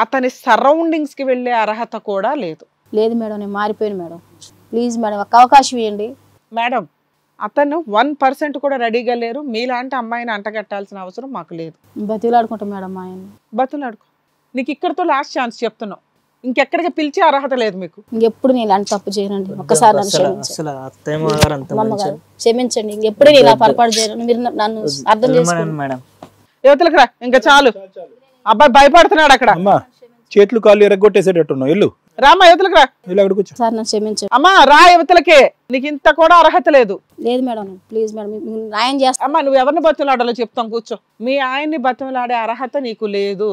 S3: అతని సరౌండింగ్స్కి వెళ్ళే అర్హత కూడా లేదు.
S2: లేదు మేడం, నేను మారిపోయాను మేడం. ప్లీజ్ మేడం ఒక అవకాశం ఇవ్వండి
S3: మేడం. అతను 1% కూడా రెడీగా లేరు. మీలాంటి అమ్మాయిని అంటగట్టాల్సిన అవసరం మాకు లేదు.
S2: బతిలాడుకుంటాం మేడం మా ఆయన.
S3: బతులాడుకో. నీకు ఇక్కడితో లాస్ట్ ఛాన్స్ చెప్తున్నావు. ఇంకెక్కడికి పిలిచే అర్హత లేదు మీకు.
S2: ఇంకెప్పుడు నేను ఇలాంటి తప్పు చేయనండి. ఒక్కసారి నన్ను క్షమించండి.
S5: అసలు అత్తయ్య గారు అంత
S2: అమ్మగారు క్షమించండి. ఇంకెప్పుడు నేను ఇలా పొరపాటు చేయను. మీరు నన్ను అర్థం చేసుకోండి
S5: మేడం.
S3: యువతలకు రా, ఇంకా చాలు. అబ్బాయి భయపడుతున్నాడు అక్కడ.
S4: అమ్మా చేతులు కాళ్ళు ఎరగొట్టేసేటట్టున్నావు. ఇల్లు
S3: రామా యువతలకు రా.
S4: ఇల్లు అక్కడ కూర్చో.
S2: సార్ నన్ను క్షమించండి.
S3: అమ్మా రా యువతలకే. నీకు ఇంత కూడా అర్హత లేదు.
S2: లేదు మేడం, ప్లీజ్ మేడం మీరు న్యాయం చేస్తాను.
S3: అమ్మా నువ్వు ఎవరిని బతులాడాలో చెప్తాం, కూర్చో. మీ ఆయన్ని బతులాడే అర్హత నీకు లేదు.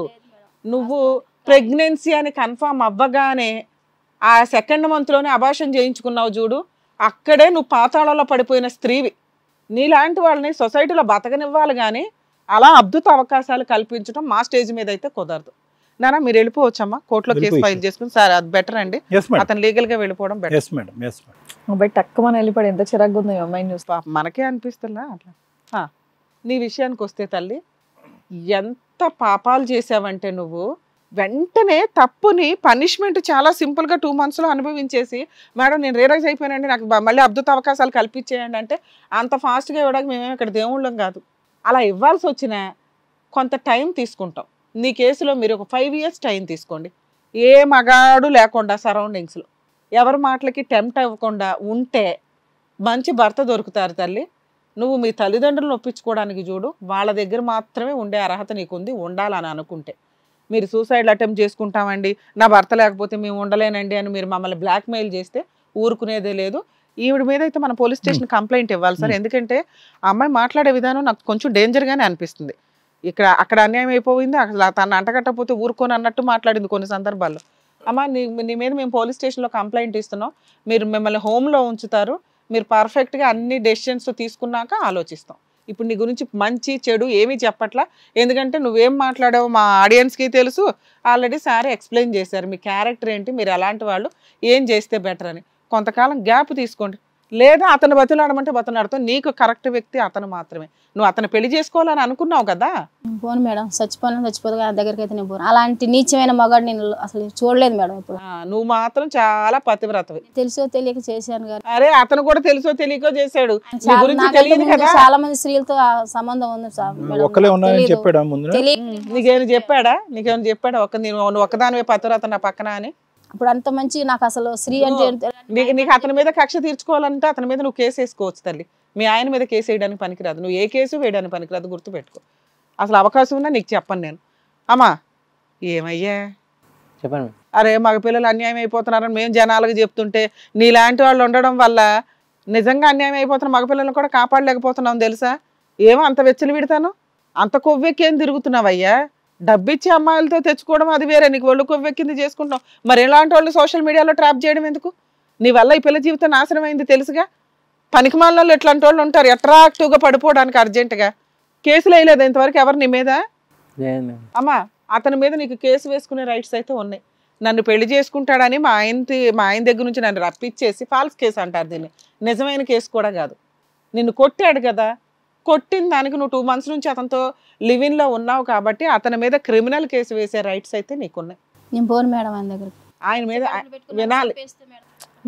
S3: నువ్వు ప్రెగ్నెన్సీ అని కన్ఫర్మ్ అవ్వగానే ఆ 2nd monthలోనే అబార్షన్ చేయించుకున్నావు చూడు, అక్కడే నువ్వు పాతాళంలో పడిపోయిన స్త్రీవి. నీలాంటి వాళ్ళని సొసైటీలో బతకనివ్వాలి కానీ అలా అద్భుత అవకాశాలు కల్పించడం మా స్టేజ్ మీద అయితే కుదరదు. నానా మీరు వెళ్ళిపోవచ్చమ్మా, కోర్టులో కేసు ఫైల్ చేసుకుని. సార్ అది బెటర్ అండి, అతను లీగల్ గా వెళ్ళిపోవడం బెటర్.
S1: అబ్బాయి టక్కుమని వెళ్ళిపోయి ఎంత చిరాగ్గా ఉందో అమ్మాయిని చూస్తే.
S3: మనకే అనిపిస్తుందా అట్లా. నీ విషయానికి వస్తే తల్లి, ఎంత పాపాలు చేసావంటే నువ్వు వెంటనే తప్పుని పనిష్మెంట్ చాలా సింపుల్గా 2 monthsలో అనుభవించేసి, మేడం నేను రియలైజ్ అయిపోయానండి, నాకు మళ్ళీ అద్భుత అవకాశాలు కల్పించేయండి అంటే అంత ఫాస్ట్గా ఇవ్వడానికి మేమేమి ఇక్కడ దేవుళ్ళం కాదు. అలా ఇవ్వాల్సి వచ్చినా కొంత టైం తీసుకుంటాం. నీ కేసులో మీరు ఒక 5 years టైం తీసుకోండి. ఏ మగాడు లేకుండా సరౌండింగ్స్లో ఎవరి మాటలకి టెంప్ట్ అవ్వకుండా ఉంటే మంచి భర్త దొరుకుతారు తల్లి. నువ్వు మీ తల్లిదండ్రులను ఒప్పించుకోవడానికి చూడు, వాళ్ళ దగ్గర మాత్రమే ఉండే అర్హత నీకుంది ఉండాలని అనుకుంటే. మీరు సూసైడ్ అటెంప్ట్ చేసుకుంటామండి, నా భర్త లేకపోతే మేము ఉండలేనండి అని మీరు మమ్మల్ని బ్లాక్మెయిల్ చేస్తే ఊరుకునేదే లేదు. ఈవిడ మీద అయితే మన పోలీస్ స్టేషన్ కంప్లైంట్ ఇవ్వాలి సార్. ఎందుకంటే ఆ అమ్మాయి మాట్లాడే విధానం నాకు కొంచెం డేంజర్గానే అనిపిస్తుంది. అక్కడ అన్యాయం అయిపోయింది, అసలు తను అంటగట్టకపోతే ఊరుకొని అన్నట్టు మాట్లాడింది కొన్ని సందర్భాల్లో. అమ్మ నీ మీద మేము పోలీస్ స్టేషన్లో కంప్లైంట్ ఇస్తున్నాం, మీరు మిమ్మల్ని హోమ్లో ఉంచుతారు, మీరు పర్ఫెక్ట్గా అన్ని డెసిషన్స్ తీసుకున్నాక ఆలోచిస్తాం. ఇప్పుడు నీ గురించి మంచి చెడు ఏమీ చెప్పట్లా, ఎందుకంటే నువ్వేం మాట్లాడావు మా ఆడియన్స్కి తెలుసు. ఆల్రెడీ సార్ ఎక్స్ప్లెయిన్ చేశారు మీ క్యారెక్టర్ ఏంటి, మీరు ఎలాంటి వాళ్ళు, ఏం చేస్తే బెటర్ అని. కొంతకాలం గ్యాప్ తీసుకోండి, లేదా అతను బతులాడమంటే బతులాడతాం. నీకు కరెక్ట్ వ్యక్తి అతను మాత్రమే. నువ్వు అతను పెళ్లి చేసుకోవాలని అనుకున్నావు కదా.
S2: పోను మేడం, చచ్చిపోదు దగ్గరికి అయితే నేను పోను. అలాంటి నీచమైన మగాడు నేను అసలు చూడలేదు మేడం ఇప్పుడు.
S3: నువ్వు మాత్రం చాలా పతివ్రతవి.
S2: తెలుసో తెలియక చేశాను కానీ.
S3: అరే అతను కూడా తెలుసో తెలియకో చేశాడు.
S2: చాలా మంది స్త్రీలతో సంబంధం ఉంది సార్.
S3: నీకేమైనా చెప్పాడా నువ్వు ఒక్కదానివే పతివ్రత నా పక్కన అని?
S2: ఇప్పుడు అంత మంచి నాకు అసలు స్త్రీ అంటే
S3: నీకు అతని మీద కక్ష తీర్చుకోవాలంటే అతని మీద నువ్వు కేసు వేసుకోవచ్చు తల్లి. మీ ఆయన మీద కేసు వేయడానికి పనికిరాదు, నువ్వు ఏ కేసు వేయడానికి పనికిరాదు, గుర్తుపెట్టుకో. అసలు అవకాశం ఉన్నా నీకు చెప్పను నేను. అమ్మా ఏమయ్యా
S6: చెప్పండి.
S3: అరే మగ పిల్లలు అన్యాయం అయిపోతున్నారని మేము జనాలకు చెప్తుంటే నీలాంటి వాళ్ళు ఉండడం వల్ల నిజంగా అన్యాయం అయిపోతున్న మగపిల్లలను కూడా కాపాడలేకపోతున్నాం తెలుసా. ఏమో అంత వెచ్చలు విడతాను, అంత కొవ్వెక్కేం తిరుగుతున్నావయ్యా. డబ్బిచ్చి అమ్మాయిలతో తెచ్చుకోవడం అది వేరే, నీకు ఒళ్ళు కొవ్వెక్కింది చేసుకుంటాం. మరి ఎలాంటి వాళ్ళు సోషల్ మీడియాలో ట్రాప్ చేయడం ఎందుకు? నీ వల్ల ఈ పిల్ల జీవితం నాశనం అయింది తెలుసుగా. పనికిమాలలో ఎట్లాంటి వాళ్ళు ఉంటారు అట్రాక్టివ్గా పడిపోవడానికి అర్జెంటుగా. కేసులు వేయలేదు ఇంతవరకు ఎవరు నీ మీద? అమ్మా అతని మీద నీకు కేసు వేసుకునే రైట్స్ అయితే ఉన్నాయి. నన్ను పెళ్లి చేసుకుంటాడని మా ఆయన దగ్గర నుంచి నన్ను రప్పించేసి ఫాల్స్ కేసు అంటారు దీన్ని, నిజమైన కేసు కూడా కాదు. నిన్ను కొట్టాడు కదా, కొట్టిన దానికి నువ్వు 2 months నుంచి అతనితో లివిన్లో ఉన్నావు కాబట్టి అతని మీద క్రిమినల్ కేసు వేసే రైట్స్ అయితే నీకున్నాయి.
S2: నేను పోను మేడం ఆయన దగ్గరికి.
S3: ఆయన మీద వినాలి.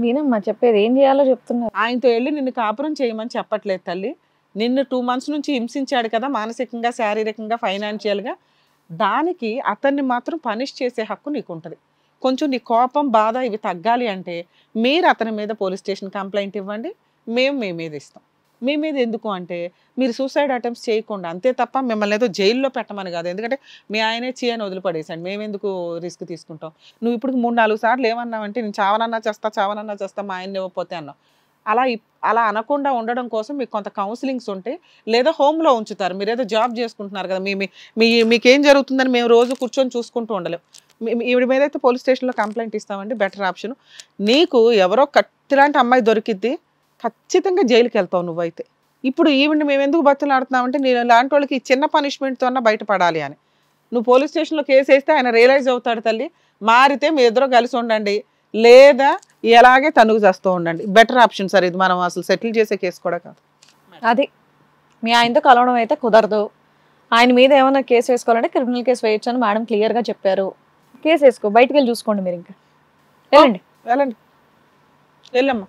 S1: మీనమ్మా చెప్పేది, ఏం చేయాలో చెప్తున్నారు.
S3: ఆయనతో వెళ్ళి నిన్ను కాపురం చేయమని చెప్పట్లేదు తల్లి. నిన్ను 2 months నుంచి హింసించాడు కదా, మానసికంగా, శారీరకంగా, ఫైనాన్షియల్గా. దానికి అతన్ని మాత్రం పనిష్ చేసే హక్కు నీకు ఉంటుంది. కొంచెం నీ కోపం, బాధ ఇవి తగ్గాలి అంటే మీరు అతని మీద పోలీస్ స్టేషన్ కంప్లైంట్ ఇవ్వండి, మేము మీ మీద ఇస్తాం. మీ మీద ఎందుకు అంటే మీరు సూసైడ్ అటెంప్ట్స్ చేయకుండా, అంతే తప్ప మిమ్మల్ని ఏదో జైల్లో పెట్టమని కాదు. ఎందుకంటే మీ ఆయనే చేయని వదిలిపడేసాడు, మేమెందుకు రిస్క్ తీసుకుంటాం. నువ్వు ఇప్పుడు 3-4 సార్లు ఏమన్నావంటే నేను చావనన్నా చేస్తా మా ఆయన ఇవ్వకపోతే అన్నావు. అలా అనకుండా ఉండడం కోసం మీకు కొంత కౌన్సిలింగ్స్ ఉంటాయి, లేదా హోమ్లో ఉంచుతారు. మీరు ఏదో జాబ్ చేసుకుంటున్నారు కదా, మీకేం జరుగుతుందని మేము రోజు కూర్చొని చూసుకుంటూ ఉండలేం. ఈవిడ మీద అయితే పోలీస్ స్టేషన్లో కంప్లైంట్ ఇస్తామండి, బెటర్ ఆప్షన్. నీకు ఎవరో కత్తిలాంటి అమ్మాయి దొరికిద్ది, ఖచ్చితంగా జైలుకి వెళ్తావు నువ్వైతే. ఇప్పుడు ఈవిడ మేము ఎందుకు బతులాడుతున్నామంటే నేను లాంటి వాళ్ళకి చిన్న పనిష్మెంట్తో అన్నా బయటపడాలి అని. నువ్వు పోలీస్ స్టేషన్లో కేసు వేస్తే ఆయన రియలైజ్ అవుతాడు తల్లి, మారితే మీ ఇద్దరు కలిసి ఉండండి, లేదా ఎలాగే తనుగు చేస్తూ ఉండండి. బెటర్ ఆప్షన్ సార్ ఇది, మనం అసలు సెటిల్ చేసే కేసు కూడా కాదు.
S1: అది మీ ఆయనతో కలవడం అయితే కుదరదు. ఆయన మీద ఏమైనా కేసు వేసుకోవాలంటే క్రిమినల్ కేసు వేయొచ్చు అని మేడం క్లియర్గా చెప్పారు. కేసు వేసుకో, బయటకు వెళ్ళి చూసుకోండి మీరు. ఇంకా
S3: వెళ్ళండి వెళ్ళమ్మా.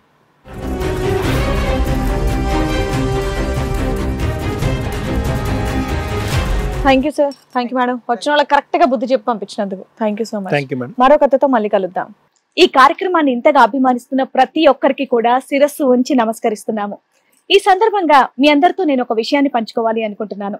S1: Thank you sir, thank you madam. వచ్చిన వాళ్ళకి కరెక్ట్గా బుద్ధి చెప్పి పంపించినందుకు thank you so much.
S4: Thank you madam.
S1: మరో కథతో మళ్ళీ కలుద్దాం. ఈ కార్యక్రమాన్ని ఇంతగా అభిమానిస్తున్న ప్రతి ఒక్కరికి కూడా శిరస్సు ఉంచి నమస్కరిస్తున్నాము. ఈ సందర్భంగా మీ అందరితో నేను ఒక విషయాన్ని పంచుకోవాలి అనుకుంటున్నాను.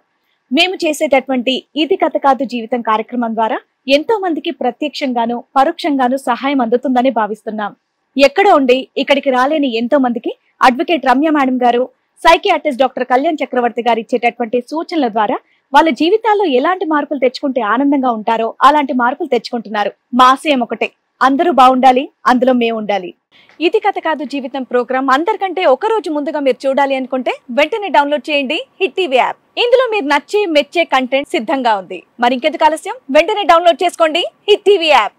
S1: మేము చేసేటటువంటి ఇది కథ కాదు జీవితం కార్యక్రమం ద్వారా ఎంతో మందికి ప్రత్యక్షంగాను పరోక్షంగాను సహాయం అందుతుందని భావిస్తున్నాం. ఎక్కడ ఉండి ఇక్కడికి రాలేని ఎంతో మందికి అడ్వకేట్ రమ్య మేడం గారు, సైకియాట్రిస్ట్ డాక్టర్ కళ్యాణ్ చక్రవర్తి గారు ఇచ్చేటటువంటి సూచనల ద్వారా వాళ్ళ జీవితాల్లో ఎలాంటి మార్పులు తెచ్చుకుంటే ఆనందంగా ఉంటారో అలాంటి మార్పులు తెచ్చుకుంటున్నారు. మా ఆశయం ఒకటే, అందరూ బాగుండాలి, అందులో మేము ఉండాలి. ఇది కథ కాదు జీవితం ప్రోగ్రామ్ అందరికంటే ఒక రోజు ముందుగా మీరు చూడాలి అనుకుంటే వెంటనే డౌన్లోడ్ చేయండి హిట్ టీవీ యాప్. ఇందులో మీరు నచ్చే మెచ్చే కంటెంట్ సిద్ధంగా ఉంది. మరి ఇంకెందుకు ఆలస్యం, వెంటనే డౌన్లోడ్ చేసుకోండి హిట్ టీవీ యాప్.